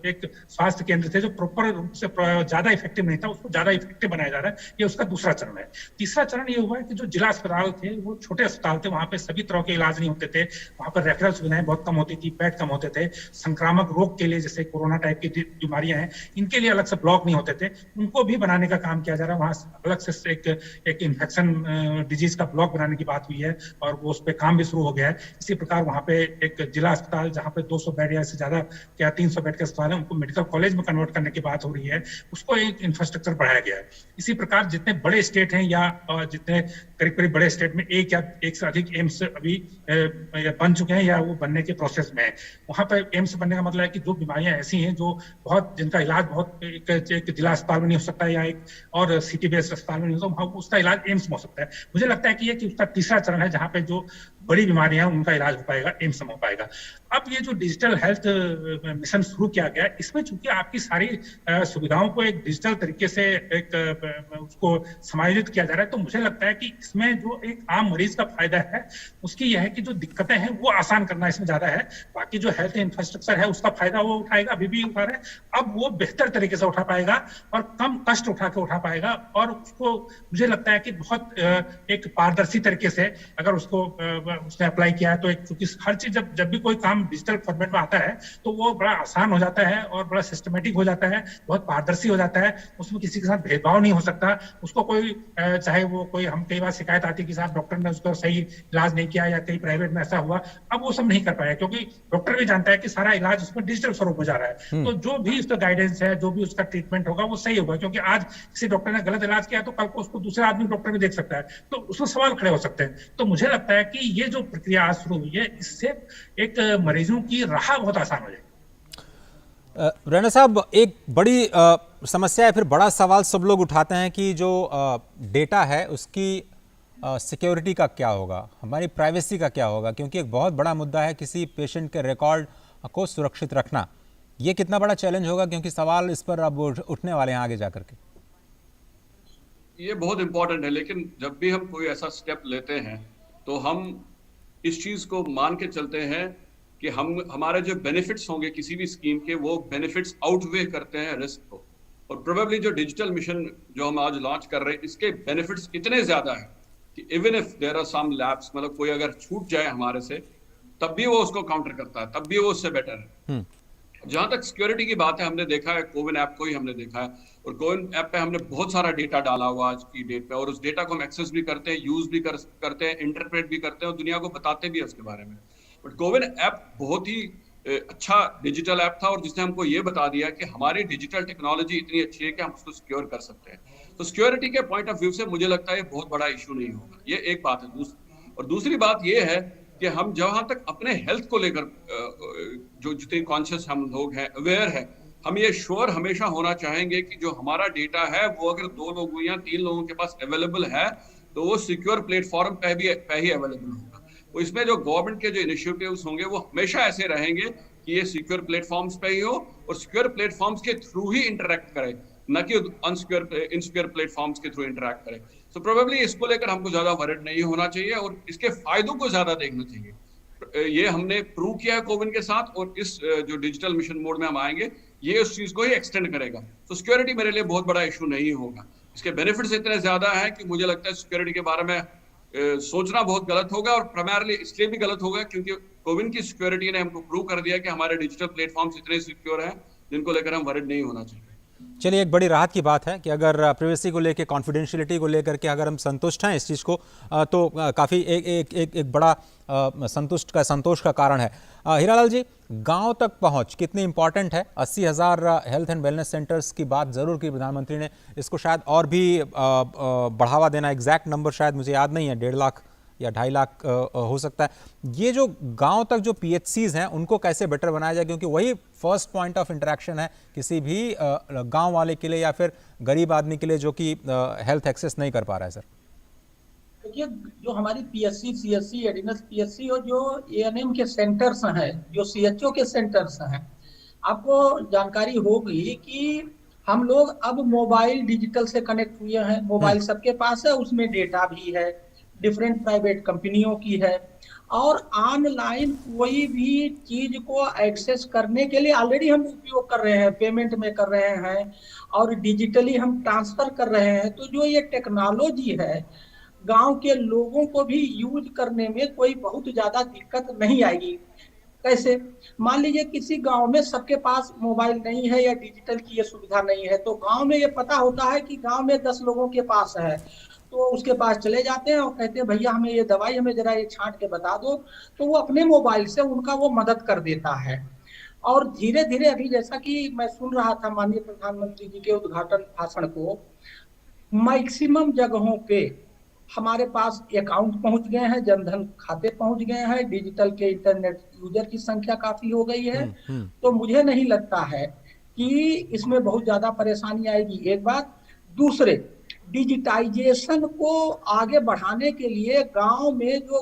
एक स्वास्थ्य केंद्र थे जो प्रॉपर रूप से ज्यादा इफेक्टिव नहीं था, उसको ज्यादा इफेक्टिव बनाया जा रहा है। ये उसका दूसरा चरण है। तीसरा चरण ये हुआ है कि जो जिला अस्पताल थे वो छोटे अस्पताल थे, वहां पे सभी तरह के इलाज नहीं होते थे, वहां पर रेफरल सुविधाएं बहुत कम होती थी, बेड कम होते थे। संक्रामक रोग के लिए, जैसे कोरोना टाइप की बीमारियां हैं, इनके लिए अलग से ब्लॉक नहीं होते थे, उनको भी बनाने का काम किया जा रहा है। वहां अलग से एक इन्फेक्शन डिजीज का ब्लॉक बनाने की बात हुई है, और वो उस पर काम भी शुरू हो गया है। इसी प्रकार वहां पे एक जिला अस्पताल जहां पे 200 बेड या इससे ज्यादा या 300 बेड के अस्पताल है, उनको मेडिकल कॉलेज में कन्वर्ट करने की बात हो रही है, उसको एक इंफ्रास्ट्रक्चर बढ़ाया गया है। इसी प्रकार जितने बड़े स्टेट हैं, या जितने करीब बड़े स्टेट में एक से अधिक एम्स अभी बन चुके हैं या वो बनने के प्रोसेस में है। वहां पर एम्स बनने का मतलब है कि जो बीमारियां ऐसी हैं जो जिनका इलाज बहुत एक जिला अस्पताल में नहीं हो सकता, या एक और सिटी बेस्ड अस्पताल में नहीं हो सकता, उसका इलाज एम्स में हो सकता है। मुझे लगता है कि ये उसका तीसरा चरण है, जहां पे जो बड़ी बीमारियां उनका इलाज हो पाएगा, एम्स में हो पाएगा। अब ये जो डिजिटल हेल्थ मिशन शुरू किया गया, इसमें चूंकि आपकी सारी सुविधाओं को एक डिजिटल तरीके से उसको समायोजित किया जा रहा है, तो मुझे लगता है कि इसमें जो एक आम मरीज का फायदा है, उसकी यह है कि जो दिक्कतें हैं वो आसान करना इसमें ज्यादा है। बाकी जो हेल्थ इंफ्रास्ट्रक्चर है उसका फायदा वो उठाएगा, अभी भी उठा रहा है, अब वो बेहतर तरीके से उठा पाएगा और कम कष्ट उठा पाएगा। और उसको मुझे लगता है कि बहुत एक पारदर्शी तरीके से अगर उसने अप्लाई किया है, तो क्योंकि हर चीज जब भी कोई काम डिजिटल फॉर्मेट में आता है तो वो बड़ा आसान हो जाता है और बड़ा सिस्टमेटिक हो जाता है, बहुत पारदर्शी हो जाता है। उसमें किसी के साथ भेदभाव नहीं हो सकता। उसको कोई चाहे वो कोई, हम कई बार शिकायत आती है कि साहब डॉक्टर ने उसका सही इलाज नहीं किया, या कहीं प्राइवेट में ऐसा हुआ, अब वो सब नहीं कर पाया, क्योंकि डॉक्टर भी जानता है कि सारा इलाज उसमें डिजिटल स्वरूप में जा रहा है। तो जो भी उसका गाइडेंस है, जो भी उसका ट्रीटमेंट होगा वो सही होगा, क्योंकि आज किसी डॉक्टर ने गलत इलाज किया तो कल को उसको दूसरा आदमी डॉक्टर भी देख सकता है, तो उसमें सवाल खड़े हो सकते हैं। तो मुझे लगता है कि ये जो प्रक्रिया आज शुरू हुई है, इससे एक मरीजों की राह बहुत आसान हो जाएगी। रैना साहब, एक बड़ी समस्या है, फिर बड़ा सवाल सब लोग उठाते हैं कि जो डेटा है उसकी सिक्योरिटी का क्या होगा, हमारी प्राइवेसी का क्या होगा, क्योंकि एक बहुत बड़ा मुद्दा है किसी पेशेंट के रिकॉर्ड को सुरक्षित रखना। ये कितना बड़ा चैलेंज होगा, क्योंकि सवाल इस पर अब उठने वाले हैं आगे जाकर के। ये बहुत इंपॉर्टेंट है, लेकिन जब भी हम कोई ऐसा स्टेप लेते हैं तो हम इस चीज को मान के चलते हैं कि हमारे जो बेनिफिट्स होंगे किसी भी स्कीम के, वो बेनिफिट्स आउटवे करते हैं रिस्क को। और प्रोबेबली जो डिजिटल मिशन जो हम आज लॉन्च कर रहे हैं, इसके बेनिफिट्स इतने ज्यादा है कि even if there are some lapse, मतलब कोई अगर छूट जाए हमारे से, तब भी वो उसको काउंटर करता है, तब भी वो उससे बेटर है। जहां तक सिक्योरिटी की बात है, हमने देखा है कोविन ऐप को ही हमने देखा है, और कोविन ऐप पे हमने बहुत सारा डेटा डाला हुआ आज की डेट पे, और उस डेटा को हम एक्सेस भी करते हैं, यूज भी करते हैं, इंटरप्रेट भी करते हैं और दुनिया को बताते भी है उसके बारे में। बट कोविन ऐप बहुत ही अच्छा डिजिटल ऐप था, और जिसने हमको ये बता दिया कि हमारी डिजिटल टेक्नोलॉजी इतनी अच्छी है कि हम उसको सिक्योर कर सकते हैं। तो सिक्योरिटी के पॉइंट ऑफ व्यू से मुझे लगता है ये बहुत बड़ा इशू नहीं होगा। ये एक बात है। और दूसरी बात ये है कि हम जहां तक अपने हेल्थ को लेकर जो जितने कॉन्शियस हम लोग हैं, अवेयर है, हम ये श्योर हमेशा होना चाहेंगे कि जो हमारा डेटा है वो अगर 2 लोगों या 3 लोगों के पास अवेलेबल है तो वो सिक्योर प्लेटफॉर्म पे ही अवेलेबल होगा। तो इसमें जो गवर्नमेंट के जो इनिशिएटिव्स होंगे वो हमेशा ऐसे रहेंगे कि ये सिक्योर प्लेटफॉर्म्स पे ही हो और सिक्योर प्लेटफॉर्म्स के थ्रू ही इंटरेक्ट करे, न कि इनसिक्योर प्लेटफॉर्म्स के थ्रू इंटरेक्ट करे। सो प्रोबेबली इसको लेकर हमको ज्यादा वरिड नहीं होना चाहिए और इसके फायदों को ज्यादा देखना चाहिए। ये हमने प्रूव किया है कोविन के साथ, और इस जो डिजिटल मिशन मोड में हम आएंगे ये उस चीज को ही एक्सटेंड करेगा। तो सिक्योरिटी मेरे लिए बहुत बड़ा इशू नहीं होगा। इसके बेनिफिट्स इतने ज्यादा है कि मुझे लगता है सिक्योरिटी के बारे में सोचना बहुत गलत होगा, और प्राइमरली इसलिए भी गलत होगा क्योंकि कोविन की सिक्योरिटी ने हमको प्रूव कर दिया कि हमारे डिजिटल प्लेटफॉर्म्स इतने सिक्योर हैं जिनको लेकर हम वरिड नहीं होना चाहिए। चलिए, एक बड़ी राहत की बात है कि अगर प्राइवेसी को लेकर, कॉन्फिडेंशियलिटी को लेकर के अगर हम संतुष्ट हैं इस चीज़ को, तो काफ़ी एक बड़ा संतोष का कारण है। हीरालाल जी, गांव तक पहुंच कितनी इंपॉर्टेंट है? 80,000 हेल्थ एंड वेलनेस सेंटर्स की बात ज़रूर की प्रधानमंत्री ने, इसको शायद और भी बढ़ावा देना, एग्जैक्ट नंबर शायद मुझे याद नहीं है, 1.5 लाख या 2.5 लाख हो सकता है। ये जो गांव तक जो PHCs हैं उनको कैसे बेटर बनाया जाए, क्योंकि वही फर्स्ट पॉइंट ऑफ इंटरेक्शन है किसी भी गांव वाले के लिए या फिर गरीब आदमी के लिए जो कि हेल्थ एक्सेस नहीं कर पा रहा है। सर देखिए, जो हमारी PSC, CSC, एडिनस PSC और जो ANM के सेंटर्स हैं, जो CHO के सेंटर्स हैं, आपको जानकारी होगी कि हम लोग अब मोबाइल डिजिटल से कनेक्ट हुए हैं। मोबाइल सबके पास है, उसमें डेटा भी है, डिफरेंट प्राइवेट कंपनियों की है, और ऑनलाइन कोई भी चीज को एक्सेस करने के लिए ऑलरेडी हम उपयोग कर रहे हैं, पेमेंट में कर रहे हैं और डिजिटली हम ट्रांसफर कर रहे हैं। तो जो ये टेक्नोलॉजी है, गांव के लोगों को भी यूज करने में कोई बहुत ज्यादा दिक्कत नहीं आएगी। कैसे? मान लीजिए किसी गांव में सबके पास मोबाइल नहीं है या डिजिटल की ये सुविधा नहीं है, तो गांव में ये पता होता है कि गांव में 10 लोगों के पास है, तो उसके पास चले जाते हैं और कहते हैं भैया हमें ये दवाई, हमें जरा ये छांट के बता दो, तो वो अपने मोबाइल से उनका वो मदद कर देता है। और धीरे धीरे अभी जैसा कि मैं सुन रहा था माननीय प्रधानमंत्री जी के उद्घाटन भाषण को, मैक्सिमम जगहों पे हमारे पास अकाउंट पहुंच गए हैं, जनधन खाते पहुंच गए हैं, डिजिटल के इंटरनेट यूजर की संख्या काफी हो गई है। तो मुझे नहीं लगता है कि इसमें बहुत ज्यादा परेशानी आएगी, एक बात। दूसरे, डिजिटाइजेशन को आगे बढ़ाने के लिए गांव में जो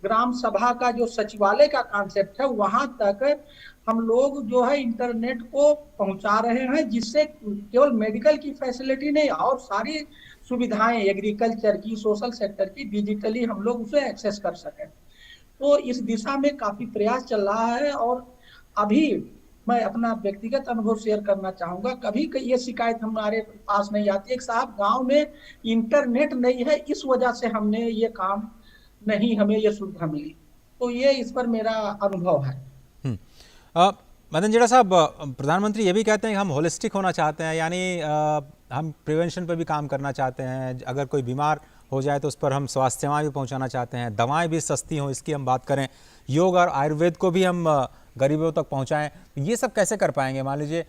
ग्राम सभा का जो सचिवालय का कॉन्सेप्ट है, वहां तक हम लोग जो है इंटरनेट को पहुंचा रहे हैं, जिससे केवल मेडिकल की फैसिलिटी नहीं और सारी सुविधाएं, एग्रीकल्चर की, सोशल सेक्टर की, डिजिटली हम लोग उसे एक्सेस कर सकें। तो इस दिशा में काफी प्रयास चल रहा है। और अभी मैं अपना व्यक्तिगत अनुभव शेयर करना चाहूंगा, कभी ये शिकायत हमारे पास नहीं आती है कि साहब गांव में इंटरनेट नहीं है, इस वजह से हमने ये काम नहीं, हमें ये सुविधा मिली। तो ये इस पर मेरा अनुभव है। मदन जीरा साहब, प्रधानमंत्री ये भी कहते हैं कि हम होलिस्टिक होना चाहते हैं, यानी हम प्रिवेंशन पर भी काम करना चाहते हैं। अगर कोई बीमार हो जाए तो उस पर हम स्वास्थ्य सेवाएं भी पहुंचाना चाहते हैं, दवाएं भी सस्ती हों इसकी हम बात करें, योग और आयुर्वेद को भी हम गरीबों तक पहुंचाएं। ये सब कैसे कर पाएंगे? मान लीजिए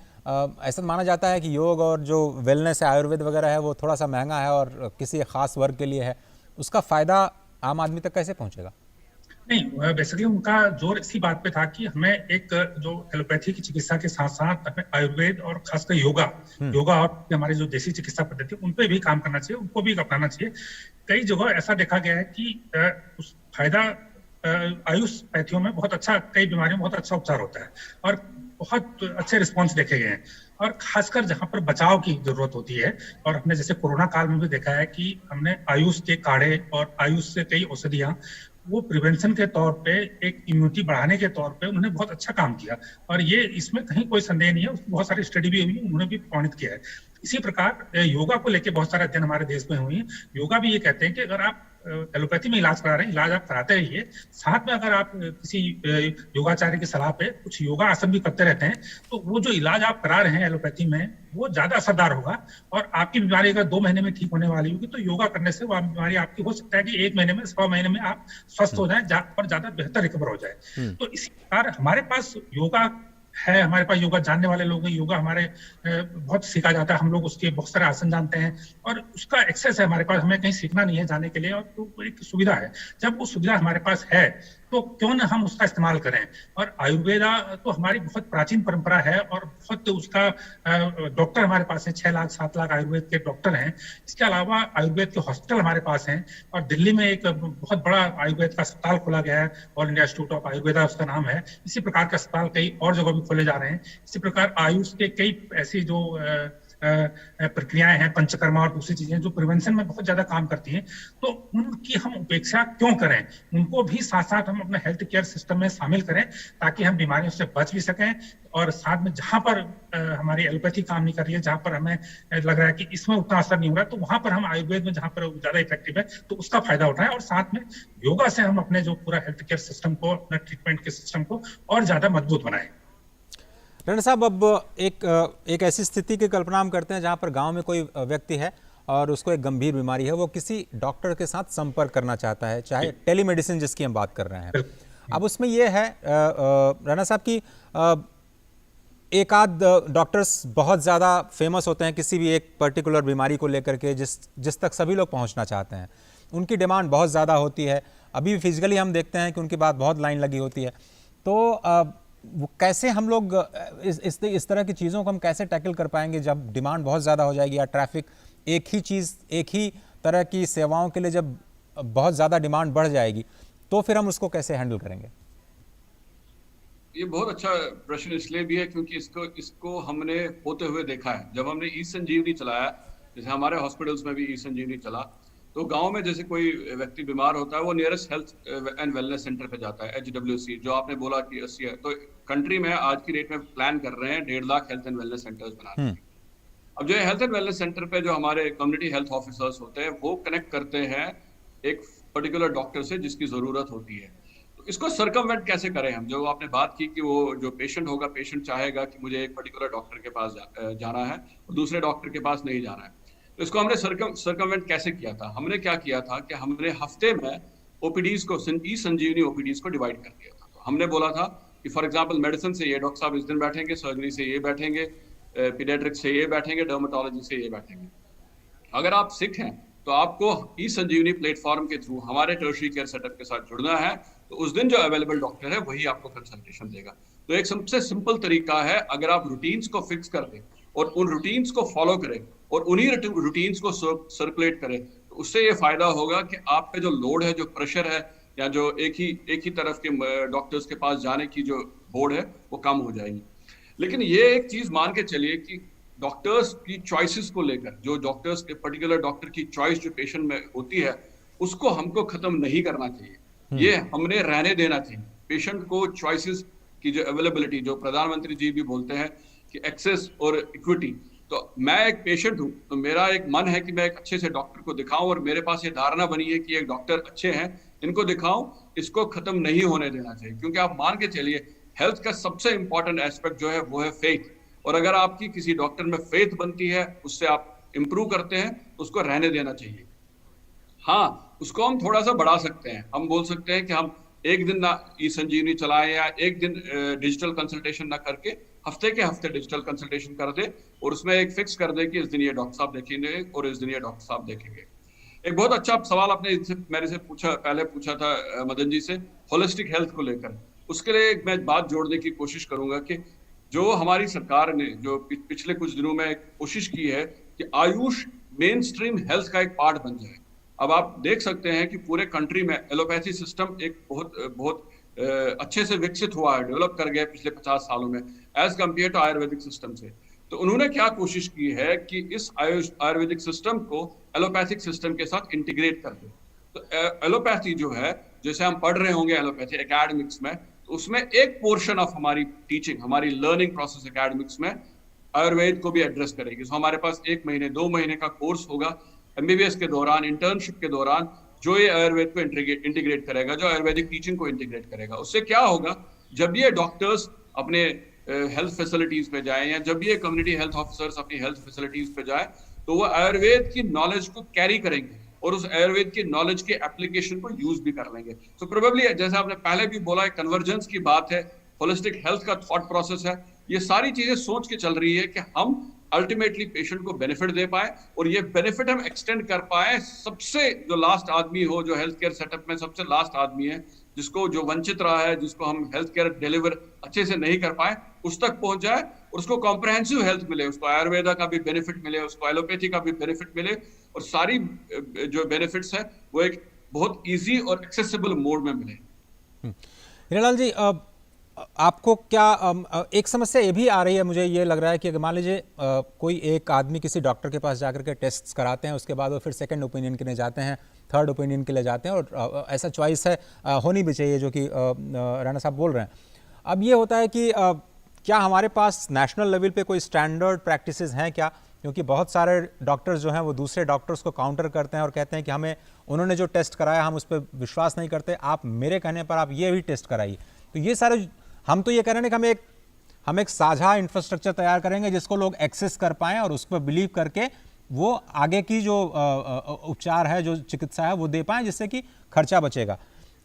ऐसा माना जाता है कि योग और जो वेलनेस है, आयुर्वेद वगैरह है, वो थोड़ा सा महंगा है और किसी खास वर्ग के लिए है, उसका फ़ायदा आम आदमी तक कैसे पहुँचेगा? नहीं, बेसिकली उनका जोर इसी बात पे था कि हमें एक जो एलोपैथी की चिकित्सा के साथ साथ हमें आयुर्वेद और खासकर योगा और हमारी जो देसी चिकित्सा पद्धति उन पे भी काम करना चाहिए, उनको भी अपनाना चाहिए। कई जगह ऐसा देखा गया है कि उस फायदा आयुष पैथियों में बहुत अच्छा, कई बीमारियों में बहुत अच्छा उपचार होता है और बहुत अच्छे रिस्पॉन्स देखे गए हैं। और खासकर जहां पर बचाव की जरूरत होती है, और हमने जैसे कोरोना काल में भी देखा है कि हमने आयुष के काढ़े और आयुष से कई औषधियां वो प्रिवेंशन के तौर पे, एक इम्यूनिटी बढ़ाने के तौर पे उन्होंने बहुत अच्छा काम किया। और ये इसमें कहीं कोई संदेह नहीं है, उसमें बहुत सारी स्टडी भी हुई, उन्होंने भी प्रमाणित किया है। इसी प्रकार योगा को लेकर बहुत सारे अध्ययन हमारे देश में हुए हैं। योगा भी ये कहते हैं कि अगर आप एलोपैथी में इलाज करा रहे हैं, इलाज आप कराते रहिए, साथ में अगर आप किसी योगाचार्य की सलाह पे कुछ योगा आसन भी करते रहते हैं, तो वो जो इलाज आप करा रहे हैं एलोपैथी में वो ज्यादा असरदार होगा। और आपकी बीमारी अगर 2 महीने में ठीक होने वाली होगी, तो योगा करने से वो बीमारी आपकी हो सकता है कि 1 महीने में, 100 महीने में आप स्वस्थ हो जाए और ज्यादा बेहतर रिकवर हो जाए। तो इसी प्रकार हमारे पास योगा है, हमारे पास योगा जानने वाले लोग हैं, योगा हमारे बहुत सीखा जाता है, हम लोग उसके बहुत सारे आसन जानते हैं और उसका एक्सेस है हमारे पास, हमें कहीं सीखना नहीं है जाने के लिए, और तो एक सुविधा है। जब वो सुविधा हमारे पास है तो क्यों ना हम उसका इस्तेमाल करें। और आयुर्वेदा तो हमारी बहुत प्राचीन परंपरा है और बहुत उसका डॉक्टर हमारे पास है, 6 लाख 7 लाख आयुर्वेद के डॉक्टर हैं। इसके अलावा आयुर्वेद के हॉस्पिटल हमारे पास हैं और दिल्ली में एक बहुत बड़ा आयुर्वेद का अस्पताल खोला गया है, all India institute of Ayurveda उसका नाम है। इसी प्रकार के अस्पताल कई और जगह भी खोले जा रहे हैं। इसी प्रकार आयुष के कई ऐसी जो प्रक्रियाएं हैं, पंचकर्मा और दूसरी चीजें जो प्रिवेंशन में बहुत ज्यादा काम करती हैं, तो उनकी हम उपेक्षा क्यों करें। उनको भी साथ साथ हम अपने हेल्थ केयर सिस्टम में शामिल करें ताकि हम बीमारियों से बच भी सकें। और साथ में जहां पर हमारी एलोपैथी काम नहीं कर रही है, जहां पर हमें लग रहा है कि इसमें उतना असर नहीं हो रहा है, तो वहां पर हम आयुर्वेद में जहां पर ज्यादा इफेक्टिव है तो उसका फायदा उठाएं। और साथ में योगा से हम अपने जो पूरा हेल्थ केयर सिस्टम को, अपने ट्रीटमेंट के सिस्टम को और ज्यादा मजबूत बनाएं। रैना साहब, अब एक ऐसी स्थिति की कल्पना हम करते हैं जहां पर गांव में कोई व्यक्ति है और उसको एक गंभीर बीमारी है, वो किसी डॉक्टर के साथ संपर्क करना चाहता है, चाहे टेलीमेडिसिन जिसकी हम बात कर रहे हैं। अब उसमें यह है रैना साहब की एक आध डॉक्टर्स बहुत ज़्यादा फेमस होते हैं किसी भी एक पर्टिकुलर बीमारी को लेकर के, जिस तक सभी लोग पहुंचना चाहते हैं। उनकी डिमांड बहुत ज़्यादा होती है। अभी फिजिकली हम देखते हैं कि उनके बाद बहुत लाइन लगी होती है। तो वो कैसे हम लोग इस तरह की चीज़ों को हम कैसे टैकल कर पाएंगे जब डिमांड बहुत ज़्यादा हो जाएगी, या ट्रैफिक एक ही चीज़, एक ही तरह की सेवाओं के लिए जब बहुत ज़्यादा डिमांड बढ़ जाएगी, तो फिर हम उसको कैसे हैंडल करेंगे? ये बहुत अच्छा प्रश्न इसलिए भी है क्योंकि इसको हमने होते हुए देखा है। जब हमने ई संजीवनी चलाया, जैसे हमारे हॉस्पिटल्स में भी ई संजीवनी चला, तो गांव में जैसे कोई व्यक्ति बीमार होता है वो nearest health and wellness centre पे जाता है, HWC, जो आपने बोला कि 80 है। तो कंट्री में आज की डेट में प्लान कर रहे हैं 1.5 lakh health and wellness centres बनाने की। अब जो हेल्थ एंड वेलनेस सेंटर पे जो हमारे कम्युनिटी हेल्थ ऑफिसर्स होते हैं वो कनेक्ट करते हैं एक पर्टिकुलर डॉक्टर से जिसकी जरूरत होती है। तो इसको सर्कमवेंट कैसे करें हम? जो आपने बात की कि वो जो पेशेंट होगा, पेशेंट चाहेगा कि मुझे एक पर्टिकुलर डॉक्टर के पास जाना है और दूसरे डॉक्टर के पास नहीं जाना है, तो इसको हमने सर्कमवेंट कैसे किया था? हमने क्या किया था कि हमने हफ्ते में ओपीडीज को, ई संजीवनी ओपीडीज को डिवाइड कर दिया था। तो हमने बोला था कि फॉर एग्जांपल मेडिसिन से ये डॉक्टर साहब इस दिन बैठेंगे, सर्जरी से ये बैठेंगे, पीडियाट्रिक्स से ये बैठेंगे, डर्मेटोलॉजी से ये बैठेंगे। अगर आप सिक हैं तो आपको ई संजीवनी प्लेटफॉर्म के थ्रू हमारे टर्शियरी केयर सेटअप के साथ जुड़ना है, तो उस दिन जो अवेलेबल डॉक्टर है वही आपको कंसल्टेशन देगा। तो एक सबसे सिंपल तरीका है, अगर आप रूटीन्स को फिक्स कर दें और उन रूटीन्स को फॉलो करें और उन्हीं रूटीन्स को सर्कुलेट करें, तो उससे ये फायदा होगा कि आप पे जो लोड है, जो प्रेशर है, या जो एक ही तरफ के डॉक्टर्स के पास जाने की जो बोर्ड है वो कम हो जाएगी। लेकिन ये एक चीज मान के चलिए कि डॉक्टर्स की चॉइसेस को लेकर, जो डॉक्टर्स के पर्टिकुलर डॉक्टर की चॉइस जो पेशेंट में होती है, उसको हमको खत्म नहीं करना चाहिए। ये हमने रहने देना चाहिए। पेशेंट को चॉइसेस की जो अवेलेबिलिटी, जो प्रधानमंत्री जी भी बोलते हैं कि एक्सेस और इक्विटी, तो मैं एक पेशेंट हूं, तो मेरा एक मन है कि मैं एक अच्छे से डॉक्टर को दिखाऊं, और मेरे पास ये धारणा बनी है कि एक डॉक्टर अच्छे हैं, इनको दिखाऊं। इसको खत्म नहीं होने देना चाहिए, क्योंकि आप मान के चलिए हेल्थ का सबसे इंपॉर्टेंट एस्पेक्ट जो है वो है फेथ। और अगर आपकी किसी डॉक्टर में फेथ बनती है, उससे आप इंप्रूव करते हैं, तो उसको रहने देना चाहिए। हाँ, उसको हम थोड़ा सा बढ़ा सकते हैं। हम बोल सकते हैं कि हम एक दिन ना ई संजीवनी चलाएं, या एक दिन डिजिटल कंसल्टेशन ना करके हफ्ते के हफ्ते डिजिटल कंसल्टेशन कर दे, और उसमें एक फिक्स कर दे कि इस दिन ये डॉक्टर साहब देखेंगे और इस दिन ये डॉक्टर साहब देखेंगे। एक बहुत अच्छा सवाल आपने मेरे से पहले पूछा था मदन जी से, होलिस्टिक हेल्थ को लेकर। उसके लिए मैं बात जोड़ने की कोशिश करूंगा कि जो हमारी सरकार ने जो पिछले कुछ दिनों में कोशिश की है कि आयुष मेन स्ट्रीम हेल्थ का एक पार्ट बन जाए। अब आप देख सकते हैं कि पूरे कंट्री में एलोपैथी सिस्टम एक बहुत अच्छे से विकसित हुआ है, डेवलप कर गया पिछले 50 सालों में as compare to ayurvedic system से। तो उन्होंने क्या कोशिश की है कि इस आयुर्वेदिक सिस्टम को एलोपैथिक सिस्टम के साथ इंटीग्रेट कर दे। तो एलोपैथी जो है, जैसे हम पढ़ रहे होंगे एलोपैथी एकेडमिक्स में, तो उसमें एक पोर्शन ऑफ हमारी टीचिंग, हमारी लर्निंग प्रोसेस एकेडमिक्स में आयुर्वेद को भी एड्रेस करेगी। सो हमारे पास 1 महीने 2 महीने का कोर्स होगा एमबीबीएस के दौरान, इंटर्नशिप के दौरान, जो ये आयुर्वेद को इंटीग्रेट करेगा, जो आयुर्वेदिक टीचिंग को इंटीग्रेट करेगा। उससे क्या होगा, जब ये डॉक्टर्स अपने हेल्थ फैसिलिटीज पे जाए या जब ये कम्युनिटी हेल्थ ऑफिसर्स अपनी हेल्थ फैसिलिटीज पे जाए, तो वो आयुर्वेद की नॉलेज को कैरी करेंगे और उस आयुर्वेद की नॉलेज के एप्लीकेशन को यूज भी कर लेंगे। सो प्रोबेबली जैसे आपने पहले भी बोला, एक कन्वर्जेंस की बात है, होलिस्टिक हेल्थ का थॉट प्रोसेस है। ये सारी चीजें सोच के चल रही है कि हम अल्टीमेटली पेशेंट को बेनिफिट दे पाए और ये बेनिफिट हम एक्सटेंड कर पाए। सबसे जो लास्ट आदमी हो, जो हेल्थ केयर सेटअप में सबसे लास्ट आदमी है, जिसको जो वंचित रहा है, जिसको हम हेल्थ केयर डिलीवर अच्छे से नहीं कर पाए, उस तक पहुंच जाए और उसको कॉम्प्रहेंसिव हेल्थ मिले, उसको आयुर्वेदा का भी बेनिफिट मिले, उसको एलोपैथी का भी बेनिफिट मिले और सारी जो बेनिफिट्स है वो एक बहुत इजी और एक्सेसिबल मोड में मिले। हीरालाल जी, आपको क्या एक समस्या ये भी आ रही है, मुझे ये लग रहा है कि अगर मान लीजिए कोई एक आदमी किसी डॉक्टर के पास जाकर के टेस्ट कराते हैं, उसके बाद वो फिर सेकंड ओपिनियन के लिए जाते हैं, थर्ड ओपिनियन के लिए जाते हैं, और ऐसा चॉइस है होनी भी चाहिए, जो कि राणा साहब बोल रहे हैं। अब ये होता है कि क्या हमारे पास नेशनल लेवल पे कोई स्टैंडर्ड प्रैक्टिसेस हैं क्या? क्योंकि बहुत सारे डॉक्टर्स जो हैं वो दूसरे डॉक्टर्स को काउंटर करते हैं और कहते हैं कि हमें उन्होंने जो टेस्ट कराया हम उस पर विश्वास नहीं करते, आप मेरे कहने पर आप ये भी टेस्ट कराइए। तो ये सारे, हम तो ये कह रहे हैं कि हम एक साझा इंफ्रास्ट्रक्चर तैयार करेंगे जिसको लोग एक्सेस कर पाएँ और उस पर बिलीव करके वो आगे की जो उपचार है, जो चिकित्सा है, वो दे पाएँ, जिससे कि खर्चा बचेगा।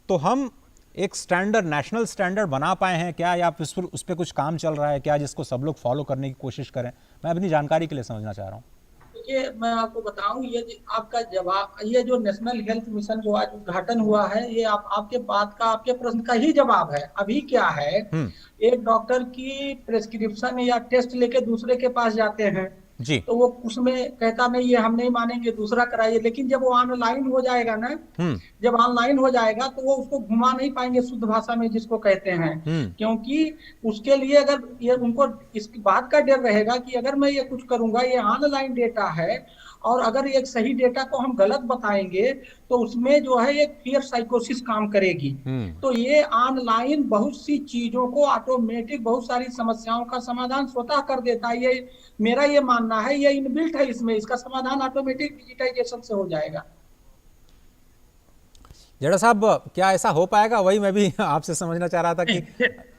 तो हम एक स्टैंडर्ड, नेशनल स्टैंडर्ड बना पाए हैं क्या, या उस पर कुछ काम चल रहा है क्या, जिसको सब लोग फॉलो करने की कोशिश करें? मैं अपनी जानकारी के लिए समझना चाह रहा हूँ। देखिए, मैं आपको बताऊं, ये आपका जवाब, ये जो नेशनल हेल्थ मिशन जो आज उद्घाटन हुआ है, ये आपके बात का, आपके प्रश्न का ही जवाब है। अभी क्या है, एक डॉक्टर की प्रेस्क्रिप्शन या टेस्ट लेके दूसरे के पास जाते हैं जी, तो वो उसमें कहता नहीं, ये हम नहीं मानेंगे, दूसरा कराइए। लेकिन जब वो ऑनलाइन हो जाएगा ना, जब ऑनलाइन हो जाएगा तो वो उसको घुमा नहीं पाएंगे, शुद्ध भाषा में जिसको कहते हैं, क्योंकि उसके लिए अगर ये उनको इस बात का डर रहेगा कि अगर मैं ये कुछ करूंगा, ये ऑनलाइन डेटा है, और अगर एक सही डेटा को हम गलत बताएंगे तो उसमें जो है एक फियर साइकोसिस काम करेगी। तो ये ऑनलाइन बहुत सी चीजों को ऑटोमेटिक, बहुत सारी समस्याओं का समाधान स्वतः कर देता है। ये मेरा ये मानना है, ये इनबिल्ट है इसमें, इसका समाधान ऑटोमेटिक डिजिटाइजेशन से हो जाएगा। जड़ा साहब, क्या ऐसा हो पाएगा? वही मैं भी आपसे समझना चाह रहा था कि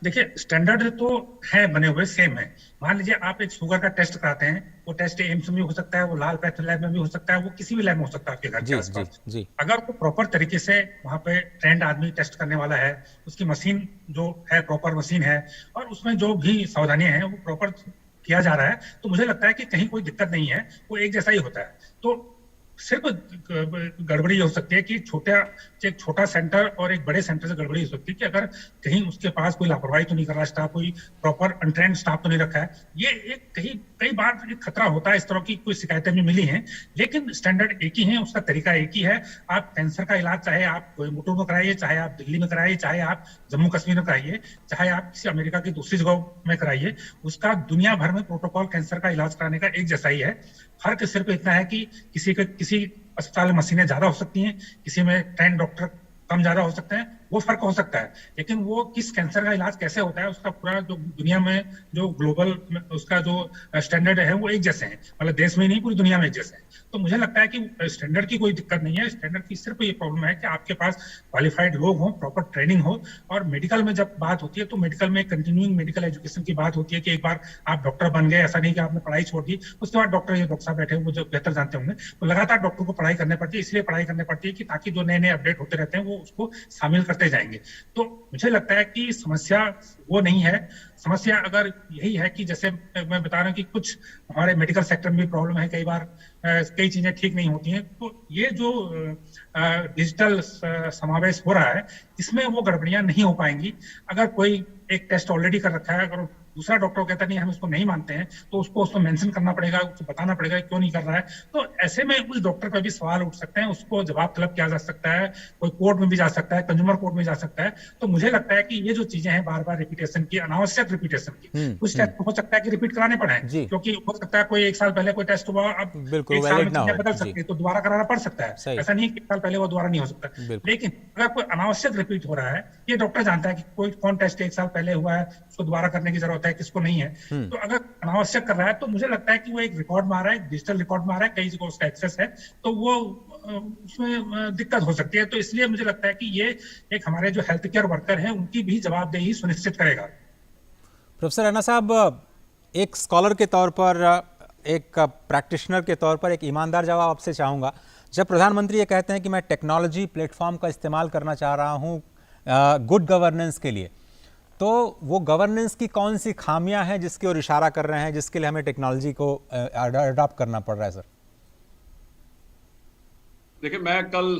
देखिए, स्टैंडर्ड तो है, बने हुए सेम है। मान लीजिए आप एक शुगर का टेस्ट कराते हैं, वो टेस्ट एम्स में हो सकता है, वो लाल पैथ लैब में भी हो सकता है, वो किसी भी लैब में हो सकता है आपके घर के आसपास। अगर वो प्रॉपर तरीके से वहां पे ट्रेंड आदमी टेस्ट करने वाला है, उसकी मशीन जो है प्रॉपर मशीन है, और उसमें जो भी सावधानियां हैं वो प्रॉपर किया जा रहा है, तो मुझे लगता है कि कहीं कोई दिक्कत नहीं है, वो एक जैसा ही होता है। तो सिर्फ गड़बड़ी हो सकती है कि एक छोटा सेंटर और एक बड़े सेंटर से गड़बड़ी हो सकती है कि अगर कहीं उसके पास कोई लापरवाही तो नहीं कर रहा स्टाफ, कोई प्रॉपर अनट्रेंड स्टाफ तो नहीं रखा है। ये एक कई बार एक खतरा होता है, इस तरह की कोई शिकायतें भी मिली हैं। लेकिन स्टैंडर्ड एक ही है, उसका तरीका एक ही है। आप कैंसर का इलाज चाहे आप कोयम्बटूर में कराइए, चाहे आप दिल्ली में कराइए, चाहे आप जम्मू कश्मीर में कराइए, चाहे आप किसी अमेरिका की दूसरी जगह में कराइए, उसका दुनिया भर में प्रोटोकॉल कैंसर का इलाज कराने का एक जैसा ही है। फर्क सिर्फ इतना है कि किसी अस्पताल में मशीनें ज्यादा हो सकती हैं, किसी में ट्रेंड डॉक्टर कम ज्यादा हो सकते हैं, वो फर्क हो सकता है। लेकिन वो किस कैंसर का इलाज कैसे होता है, उसका पूरा जो दुनिया में जो ग्लोबल उसका जो स्टैंडर्ड है वो एक जैसे हैं, मतलब देश में नहीं पूरी दुनिया में एक जैसे हैं। तो मुझे लगता है कि स्टैंडर्ड की कोई दिक्कत नहीं है। स्टैंडर्ड की सिर्फ ये प्रॉब्लम है कि आपके पास क्वालिफाइड लोग हों, प्रॉपर ट्रेनिंग हो। और मेडिकल में जब बात होती है तो मेडिकल में कंटिन्यूइंग मेडिकल एजुकेशन की बात होती है कि एक बार आप डॉक्टर बन गए, ऐसा नहीं कि आपने पढ़ाई छोड़ दी उसके बाद डॉक्टर साहब बैठे वो जो बेहतर जानते होंगे, तो लगातार डॉक्टर को पढ़ाई करनी पड़ती है। इसलिए पढ़ाई करनी पड़ती है कि ताकि जो नए नए अपडेट होते रहते हैं वो उसको शामिल कर करते जाएंगे। तो मुझे लगता है कि समस्या वो नहीं है। समस्या अगर यही है कि जैसे मैं बता रहा हूँ कि कुछ हमारे मेडिकल सेक्टर में भी प्रॉब्लम है, कई बार कई चीजें ठीक नहीं होती हैं, तो ये जो डिजिटल समावेश हो रहा है इसमें वो गड़बड़ियां नहीं हो पाएंगी। अगर कोई एक टेस्ट ऑलरेडी कर रखा है, अगर दूसरा डॉक्टर कहता नहीं हम इसको नहीं मानते हैं, तो उसको मेंशन करना पड़ेगा, उसको बताना पड़ेगा क्यों नहीं कर रहा है। तो ऐसे में उस डॉक्टर पर भी सवाल उठ सकते हैं, उसको जवाब तलब किया जा सकता है, कोई कोर्ट में भी जा सकता है, कंज्यूमर कोर्ट में जा सकता है। तो मुझे लगता है कि ये जो चीजें हैं बार बार रिपीटेशन की, अनावश्यक रिपीटेशन की, कुछ टेस्ट हो सकता है कि रिपीट कराने पड़े, क्योंकि हो सकता है कोई एक साल पहले कोई टेस्ट हुआ, अब बिल्कुल एक साल में valid ना चीजें हो। बदल जी। सकती है, तो दोबारा कराना पड़ सकता है। सही। ऐसा नहीं कि एक साल पहले वो दोबारा नहीं हो सकता। बिल्कुल। लेकिन अगर कोई अनावश्यक रिपीट हो रहा है, ये डॉक्टर जानता है कि कोई कौन टेस्ट एक साल पहले हुआ है, उसको दोबारा करने की जरूरत है, किसको नहीं है। तो अगर अनावश्यक कर रहा है तो मुझे लगता है कि वो एक रिकॉर्ड में आ रहा है, डिजिटल रिकॉर्ड में आ रहा है, कई जगह उसका एक्सेस है, तो वो उसमें दिक्कत हो सकती है। तो इसलिए मुझे लगता है कि ये एक हमारे जो हेल्थ केयर वर्कर हैं उनकी भी जवाबदेही सुनिश्चित करेगा। प्रोफेसर रैना साहब, एक स्कॉलर के तौर पर, एक प्रैक्टिशनर के तौर पर एक ईमानदार जवाब आपसे चाहूँगा। जब प्रधानमंत्री ये कहते हैं कि मैं टेक्नोलॉजी प्लेटफॉर्म का इस्तेमाल करना चाह रहा हूँ गुड गवर्नेंस के लिए, तो वो गवर्नेंस की कौन सी खामियां हैं जिसकी ओर इशारा कर रहे हैं, जिसके लिए हमें टेक्नोलॉजी को अडॉप्ट करना पड़ रहा है? सर देखिए, मैं कल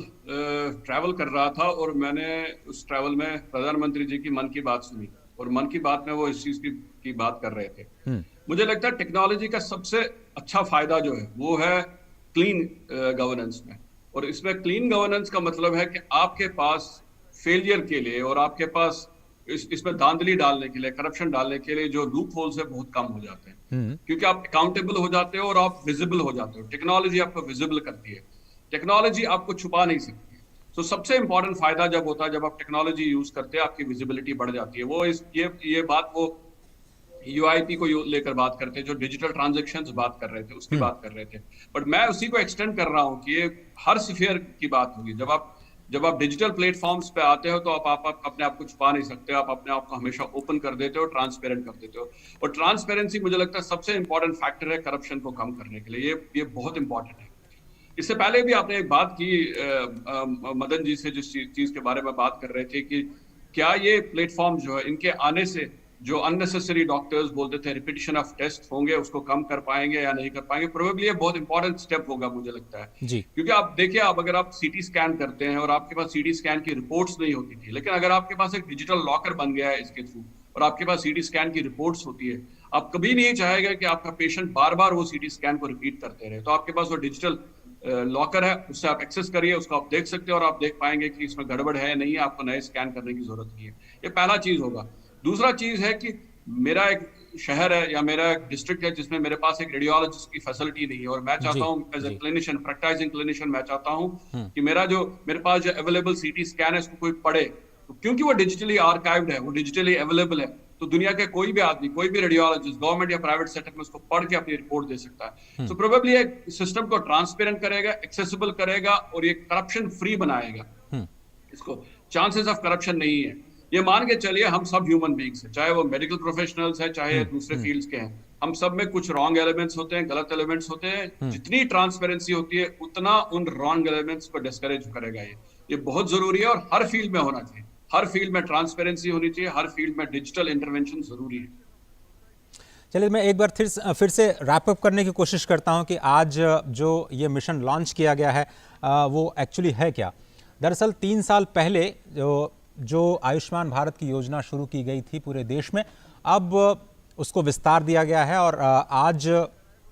ट्रैवल कर रहा था और मैंने उस ट्रैवल में प्रधानमंत्री जी की मन की बात सुनी, और मन की बात में वो इस चीज की बात कर रहे थे। मुझे लगता है टेक्नोलॉजी का सबसे अच्छा फायदा जो है वो है क्लीन गवर्नेंस में। और इसमें क्लीन गवर्नेंस का मतलब है कि आपके पास फेलियर के लिए और आपके पास इसमें धांधली डालने के लिए, करप्शन डालने के लिए जो लूप होल्स है बहुत कम हो जाते हैं, क्योंकि आप अकाउंटेबल हो जाते हो और आप विजिबल हो जाते हो। टेक्नोलॉजी आपको विजिबल करती है, टेक्नोलॉजी आपको छुपा नहीं सकती है। तो सबसे इंपॉर्टेंट फायदा जब होता है जब आप टेक्नोलॉजी यूज करते हैं, आपकी विजिबिलिटी बढ़ जाती है। वो ये बात वो यूआईपी को लेकर बात करते हैं, जो डिजिटल ट्रांजैक्शंस बात कर रहे थे उसकी बात कर रहे थे, बट मैं उसी को एक्सटेंड कर रहा हूं कि ये हर स्फीयर की बात होगी। जब आप डिजिटल प्लेटफॉर्म्स पे आते हो तो आप अपने आप को छुपा नहीं सकते, आप अपने आप को हमेशा ओपन कर देते हो, ट्रांसपेरेंट कर देते हो। और ट्रांसपेरेंसी मुझे लगता है सबसे इंपॉर्टेंट फैक्टर है करप्शन को कम करने के लिए। ये बहुत इंपॉर्टेंट है। इससे पहले भी आपने एक बात की मदन जी से, जिस चीज के बारे में बात कर रहे थे कि क्या ये प्लेटफॉर्म जो है इनके आने से जो अननेसेसरी डॉक्टर्स बोलते थे रिपीटिशन ऑफ टेस्ट होंगे, उसको कम कर पाएंगे या नहीं कर पाएंगे। प्रोबेबली ये बहुत इंपॉर्टेंट स्टेप होगा मुझे लगता है जी। क्योंकि आप देखिए, अगर आप सीटी स्कैन करते हैं और आपके पास सीटी स्कैन की रिपोर्ट्स नहीं होती थी, लेकिन अगर आपके पास एक डिजिटल लॉकर बन गया है इसके थ्रू और आपके पास सीटी स्कैन की रिपोर्ट्स होती है, आप कभी नहीं चाहेगा कि आपका पेशेंट बार बार वो सीटी स्कैन को रिपीट करते रहे। तो आपके पास वो डिजिटल लॉकर है, उससे आप एक्सेस करिए, उसको आप देख सकते हो और आप देख पाएंगे कि इसमें गड़बड़ है नहीं है, आपको नए स्कैन करने की जरूरत नहीं है। ये पहला चीज होगा। दूसरा चीज है कि मेरा एक शहर है या मेरा एक डिस्ट्रिक्ट है जिसमें मेरे पास एक रेडियोलॉजिस्ट की फैसिलिटी नहीं है, और मैं चाहता हूँ as a clinician, practising clinician, मैं चाहता हूँ कि मेरे पास जो अवेलेबल सीटी स्कैन है इसको कोई पढ़े, तो क्योंकि वो डिजिटली आर्काइव्ड है, वो डिजिटली अवेलेबल है, तो दुनिया के कोई भी आदमी, कोई भी रेडियोलॉजिस्ट गवर्नमेंट या प्राइवेट सेक्टर में उसको पढ़ के अपनी रिपोर्ट दे सकता है। तो प्रोबेबली एक सिस्टम को ट्रांसपेरेंट करेगा, एक्सेसिबल करेगा और ये करप्शन फ्री बनाएगा। इसको चांसेस ऑफ करप्शन नहीं है। ये मान के चलिए हम सब ह्यूमन बीइंग्स हैं, चाहे वो मेडिकल प्रोफेशनल्स हैं, चाहे दूसरे फील्ड्स के हैं, हम सब में कुछ रॉन्ग एलिमेंट्स होते हैं, गलत एलिमेंट्स होते हैं। जितनी ट्रांसपेरेंसी होती है उतना उन रॉन्ग एलिमेंट्स को डिस्करेज करेगा। ये बहुत जरूरी है और हर फील्ड में होना चाहिए। हर फील्ड में ट्रांसपेरेंसी होनी चाहिए, हर फील्ड में डिजिटल इंटरवेंशन जरूरी है। चलिए, मैं एक बार फिर से रैप अप करने की कोशिश करता हूं कि आज जो ये मिशन लॉन्च किया गया है वो एक्चुअली है क्या। दरअसल 3 साल पहले जो आयुष्मान भारत की योजना शुरू की गई थी पूरे देश में, अब उसको विस्तार दिया गया है और आज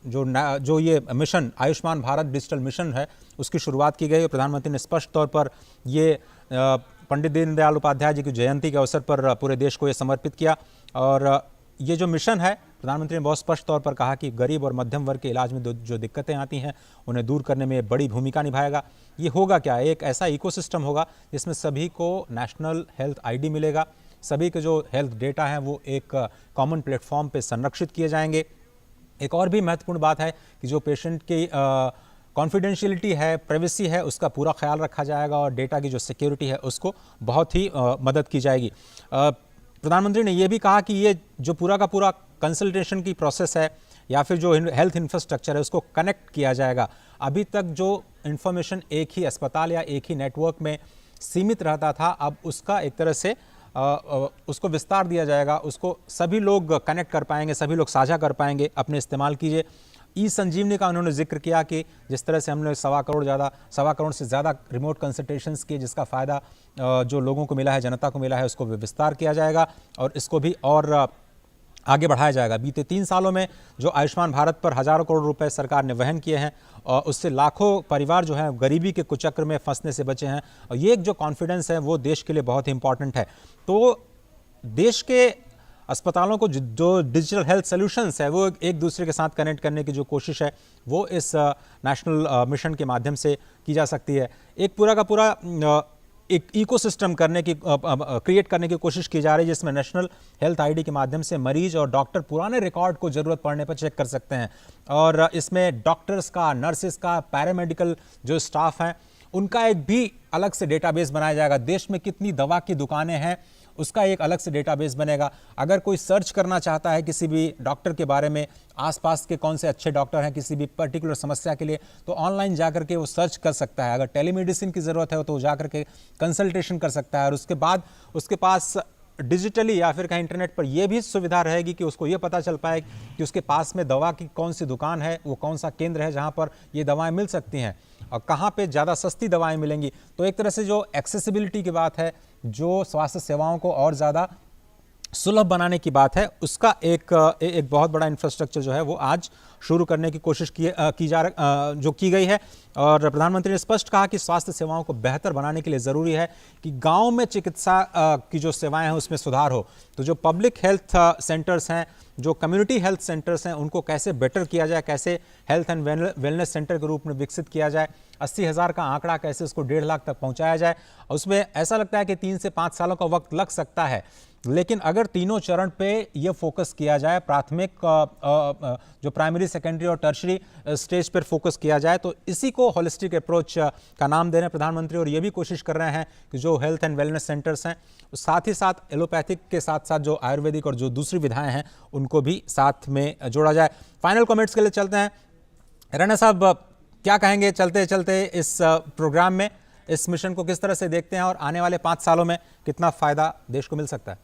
जो ये mission Ayushman Bharat digital mission है उसकी शुरुआत की गई। प्रधानमंत्री ने स्पष्ट तौर पर ये पंडित दीनदयाल उपाध्याय जी की जयंती के अवसर पर पूरे देश को ये समर्पित किया। और ये जो मिशन है, प्रधानमंत्री ने बहुत स्पष्ट तौर पर कहा कि गरीब और मध्यम वर्ग के इलाज में जो दिक्कतें आती हैं उन्हें दूर करने में बड़ी भूमिका निभाएगा। ये होगा क्या, एक ऐसा इकोसिस्टम होगा जिसमें सभी को नेशनल हेल्थ आईडी मिलेगा, सभी के जो हेल्थ डेटा हैं वो एक कॉमन प्लेटफॉर्म पे संरक्षित किए जाएंगे। एक और भी महत्वपूर्ण बात है कि जो पेशेंट की कॉन्फिडेंशियलिटी है, प्राइवेसी है, उसका पूरा ख्याल रखा जाएगा और डेटा की जो सिक्योरिटी है उसको बहुत ही मदद की जाएगी। प्रधानमंत्री ने यह भी कहा कि ये जो पूरा का पूरा कंसल्टेशन की प्रोसेस है या फिर जो हेल्थ इंफ्रास्ट्रक्चर है उसको कनेक्ट किया जाएगा। अभी तक जो इन्फॉर्मेशन एक ही अस्पताल या एक ही नेटवर्क में सीमित रहता था, अब उसका एक तरह से उसको विस्तार दिया जाएगा, उसको सभी लोग कनेक्ट कर पाएंगे, सभी लोग साझा कर पाएंगे, अपने इस्तेमाल कीजिए। ई संजीवनी का उन्होंने जिक्र किया कि जिस तरह से हमने 1.25 करोड़ से ज़्यादा रिमोट कंसल्टेशंस किए, जिसका फ़ायदा जो लोगों को मिला है, जनता को मिला है, उसको विस्तार किया जाएगा और इसको भी और आगे बढ़ाया जाएगा। बीते 3 सालों में जो आयुष्मान भारत पर हज़ारों करोड़ रुपए सरकार ने वहन किए हैं और उससे लाखों परिवार जो हैं गरीबी के कुचक्र में फंसने से बचे हैं, और ये एक जो कॉन्फिडेंस है वो देश के लिए बहुत ही इंपॉर्टेंट है। तो देश के अस्पतालों को जो डिजिटल हेल्थ सॉल्यूशंस है वो एक दूसरे के साथ कनेक्ट करने की जो कोशिश है वो इस नेशनल मिशन के माध्यम से की जा सकती है। एक पूरा का पूरा एक इकोसिस्टम क्रिएट करने की कोशिश की जा रही है, जिसमें नेशनल हेल्थ आईडी के माध्यम से मरीज और डॉक्टर पुराने रिकॉर्ड को ज़रूरत पड़ने पर चेक कर सकते हैं, और इसमें डॉक्टर्स का, नर्सेस का, पैरामेडिकल जो स्टाफ हैं उनका एक भी अलग से डेटाबेस बनाया जाएगा। देश में कितनी दवा की दुकानें हैं उसका एक अलग से डेटाबेस बनेगा। अगर कोई सर्च करना चाहता है किसी भी डॉक्टर के बारे में, आसपास के कौन से अच्छे डॉक्टर हैं किसी भी पर्टिकुलर समस्या के लिए, तो ऑनलाइन जाकर के वो सर्च कर सकता है। अगर टेलीमेडिसिन की ज़रूरत है तो वो जाकर के कंसल्टेशन कर सकता है, और उसके बाद उसके पास डिजिटली या फिर कहीं इंटरनेट पर यह भी सुविधा रहेगी कि उसको ये पता चल पाए कि उसके पास में दवा की कौन सी दुकान है, वो कौन सा केंद्र है जहाँ पर ये दवाएं मिल सकती हैं और कहाँ पे ज़्यादा सस्ती दवाएं मिलेंगी। तो एक तरह से जो एक्सेसिबिलिटी की बात है, जो स्वास्थ्य सेवाओं को और ज़्यादा सुलभ बनाने की बात है, उसका एक बहुत बड़ा इंफ्रास्ट्रक्चर जो है वो आज शुरू करने की कोशिश की गई है। और प्रधानमंत्री ने स्पष्ट कहा कि स्वास्थ्य सेवाओं को बेहतर बनाने के लिए ज़रूरी है कि गांव में चिकित्सा की जो सेवाएं हैं उसमें सुधार हो। तो जो पब्लिक हेल्थ सेंटर्स हैं, जो कम्युनिटी हेल्थ सेंटर्स हैं, उनको कैसे बेटर किया जाए, कैसे हेल्थ एंड वेलनेस सेंटर के रूप में विकसित किया जाए, 80,000 का आंकड़ा कैसे उसको 1.5 लाख तक पहुंचाया जाए। उसमें ऐसा लगता है कि 3 से 5 सालों का वक्त लग सकता है, लेकिन अगर तीनों चरण पे ये फोकस किया जाए, प्राथमिक, जो प्राइमरी, सेकेंडरी और टर्शरी स्टेज पर फोकस किया जाए, तो इसी को होलिस्टिक अप्रोच का नाम दे रहे हैं प्रधानमंत्री। और ये भी कोशिश कर रहे हैं कि जो हेल्थ एंड वेलनेस सेंटर्स हैं साथ ही साथ एलोपैथिक के साथ साथ जो आयुर्वेदिक और जो दूसरी विधाएं हैं उनको भी साथ में जोड़ा जाए। फाइनल कमेंट्स के लिए चलते हैं। राणा साहब, क्या कहेंगे चलते चलते इस प्रोग्राम में, इस मिशन को किस तरह से देखते हैं और आने वाले 5 सालों में कितना फायदा देश को मिल सकता है?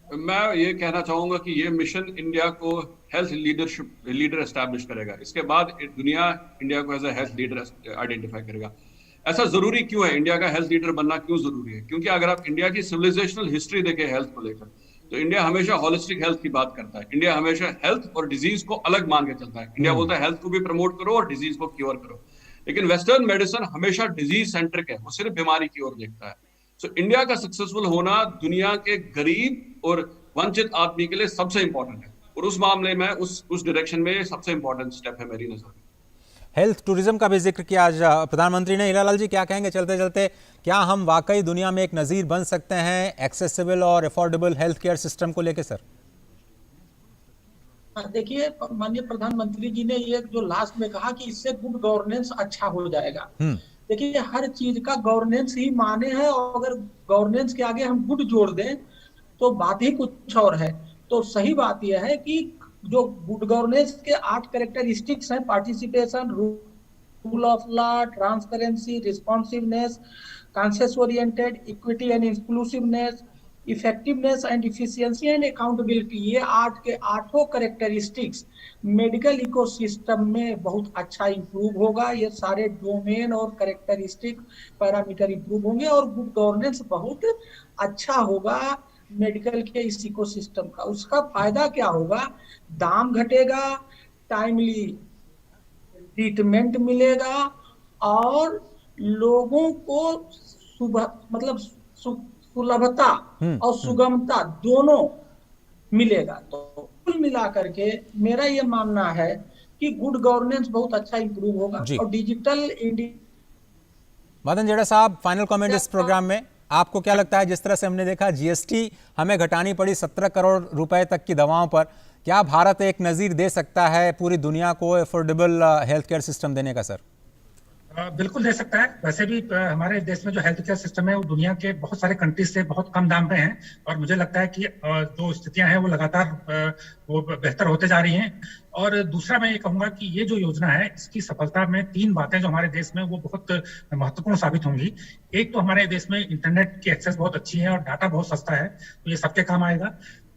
मैं ये कहना चाहूंगा कि ये मिशन इंडिया को हेल्थ लीडर एस्टैब्लिश करेगा। इसके बाद दुनिया इंडिया को as a health leader identify करेगा। ऐसा जरूरी क्यों है, इंडिया का हेल्थ लीडर बनना क्यों जरूरी है? क्योंकि अगर आप इंडिया की सिविलाइजेशनल हिस्ट्री देखें हेल्थ को लेकर, तो इंडिया हमेशा होलिस्टिक हेल्थ की बात करता है। इंडिया हमेशा हेल्थ और डिजीज को अलग मान के चलता है। इंडिया बोलता है हेल्थ को भी प्रमोट करो और डिजीज को क्योर करो, लेकिन वेस्टर्न मेडिसिन हमेशा डिजीज सेंट्रिक है, वो सिर्फ बीमारी की ओर देखता है। सो इंडिया का सक्सेसफुल होना दुनिया के गरीब और वंचित आदमी के लिए सबसे इंपॉर्टेंट है, और उस मामले में उस डायरेक्शन में सबसे इंपॉर्टेंट स्टेप है मेरी नजर में। हेल्थ टूरिज्म का भी जिक्र किया आज प्रधानमंत्री ने। हीरालाल जी, क्या कहेंगे चलते चलते, क्या हम वाकई दुनिया में एक नज़ीर बन सकते हैं एक्सेसिबल और अफोर्डेबल हेल्थ केयर सिस्टम को लेकर? सर देखिए, माननीय प्रधानमंत्री जी ने ये जो लास्ट में कहा कि इससे गुड गवर्नेंस अच्छा हो जाएगा। देखिए, हर चीज का गवर्नेंस ही माने है, और अगर गवर्नेंस के आगे हम गुड जोड़ दें तो बात ही कुछ और है। तो सही बात यह है कि जो गुड गवर्नेंस के 8 कैरेक्टरिस्टिक्स हैं, participation, rule of law, transparency, responsiveness, consensus oriented, equity and inclusiveness, effectiveness and efficiency and accountability, ये 8 के 8 कैरेक्टरिस्टिक्स मेडिकल इकोसिस्टम में बहुत अच्छा इंप्रूव होगा। ये सारे डोमेन और कैरेक्टरिस्टिक पैरामीटर इंप्रूव होंगे और गुड गवर्नेंस बहुत अच्छा होगा मेडिकल के इस इकोसिस्टम का। उसका फायदा क्या होगा? दाम घटेगा, टाइमली ट्रीटमेंट मिलेगा और लोगों को सुलभता और सुगमता दोनों मिलेगा। तो कुल मिलाकर के मेरा ये मानना है कि गुड गवर्नेंस बहुत अच्छा इंप्रूव होगा और डिजिटल इंडिया। मदन जेड़ा साहब, फाइनल कमेंट इस प्रोग्राम में, आपको क्या लगता है, जिस तरह से हमने देखा जीएसटी हमें घटानी पड़ी 17 करोड़ रुपए तक की दवाओं पर, क्या भारत एक नज़ीर दे सकता है पूरी दुनिया को अफोर्डेबल हेल्थ केयर सिस्टम देने का? सर बिल्कुल दे सकता है। वैसे भी हमारे देश में जो हेल्थ केयर सिस्टम है वो दुनिया के बहुत सारे कंट्रीज से बहुत कम दाम पे है, और मुझे लगता है कि जो स्थितियां हैं वो लगातार वो बेहतर होते जा रही हैं। और दूसरा मैं ये कहूंगा कि ये जो योजना है इसकी सफलता में 3 बातें जो हमारे देश में वो बहुत महत्वपूर्ण साबित होंगी। एक तो हमारे देश में इंटरनेट की एक्सेस बहुत अच्छी है और डाटा बहुत सस्ता है, तो ये सबके काम आएगा,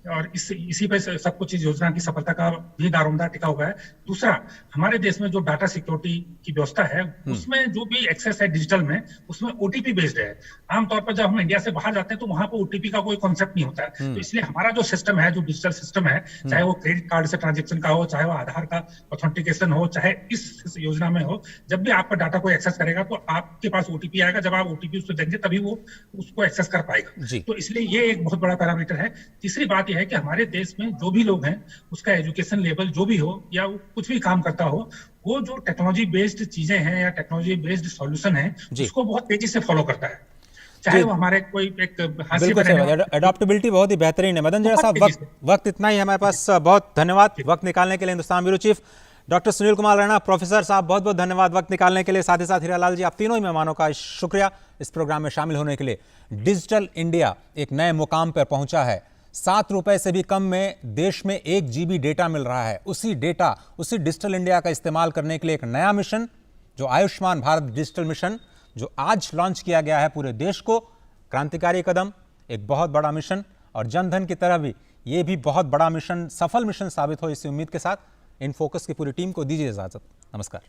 और इसी पे सब कुछ इस योजना की सफलता का भी दारोमदार टिका हुआ है। दूसरा, हमारे देश में जो डाटा सिक्योरिटी की व्यवस्था है उसमें जो भी एक्सेस है डिजिटल में, उसमें ओटीपी बेस्ड है। आमतौर पर जब हम इंडिया से बाहर जाते हैं तो वहां पर ओटीपी का कोई कॉन्सेप्ट नहीं होता है। तो इसलिए हमारा जो सिस्टम है, जो डिजिटल सिस्टम है, चाहे वो क्रेडिट कार्ड से ट्रांजेक्शन का हो, चाहे वो आधार का ऑथेंटिकेशन हो, चाहे इस योजना में हो, जब भी आपका डाटा कोई एक्सेस करेगा तो आपके पास ओटीपी आएगा। जब आप ओटीपी उसको देंगे तभी वो उसको एक्सेस कर पाएगा। तो इसलिए ये एक बहुत बड़ा पैरामीटर है। तीसरी बात है कि हमारे देश में जो भी लोग हैं उसका एजुकेशन लेवल जो भी हो या वो कुछ भी काम करता हो, वो जो टेक्नोलॉजी बेस्ड चीजें हैं या टेक्नोलॉजी बेस्ड सॉल्यूशन है उसको बहुत तेजी से फॉलो करता है, चाहे वो हमारे कोई एक एडॉप्टेबिलिटी बहुत ही बेहतरीन है। मदन जैन साहब, वक्त इतना ही हमारे पास। बहुत धन्यवाद वक्त निकालने के लिए। Hindustan bureau chief doctor Sunil Kumar Raina, professor साहब, बहुत बहुत धन्यवाद वक्त निकालने के लिए। साथ ही साथ हीरालाल जी, आप तीनों ही मेहमानों का शुक्रिया इस प्रोग्राम में शामिल होने के लिए। डिजिटल इंडिया एक नए मुकाम पर पहुंचा है। 7 रुपए से भी कम में देश में 1 GB डेटा मिल रहा है। उसी डिजिटल इंडिया का इस्तेमाल करने के लिए एक नया मिशन, जो आयुष्मान भारत डिजिटल मिशन, जो आज लॉन्च किया गया है पूरे देश को, क्रांतिकारी कदम, एक बहुत बड़ा मिशन। और जनधन की तरह भी ये भी बहुत बड़ा मिशन, सफल मिशन साबित हो, इसी उम्मीद के साथ इन फोकस की पूरी टीम को दीजिए इजाजत। नमस्कार।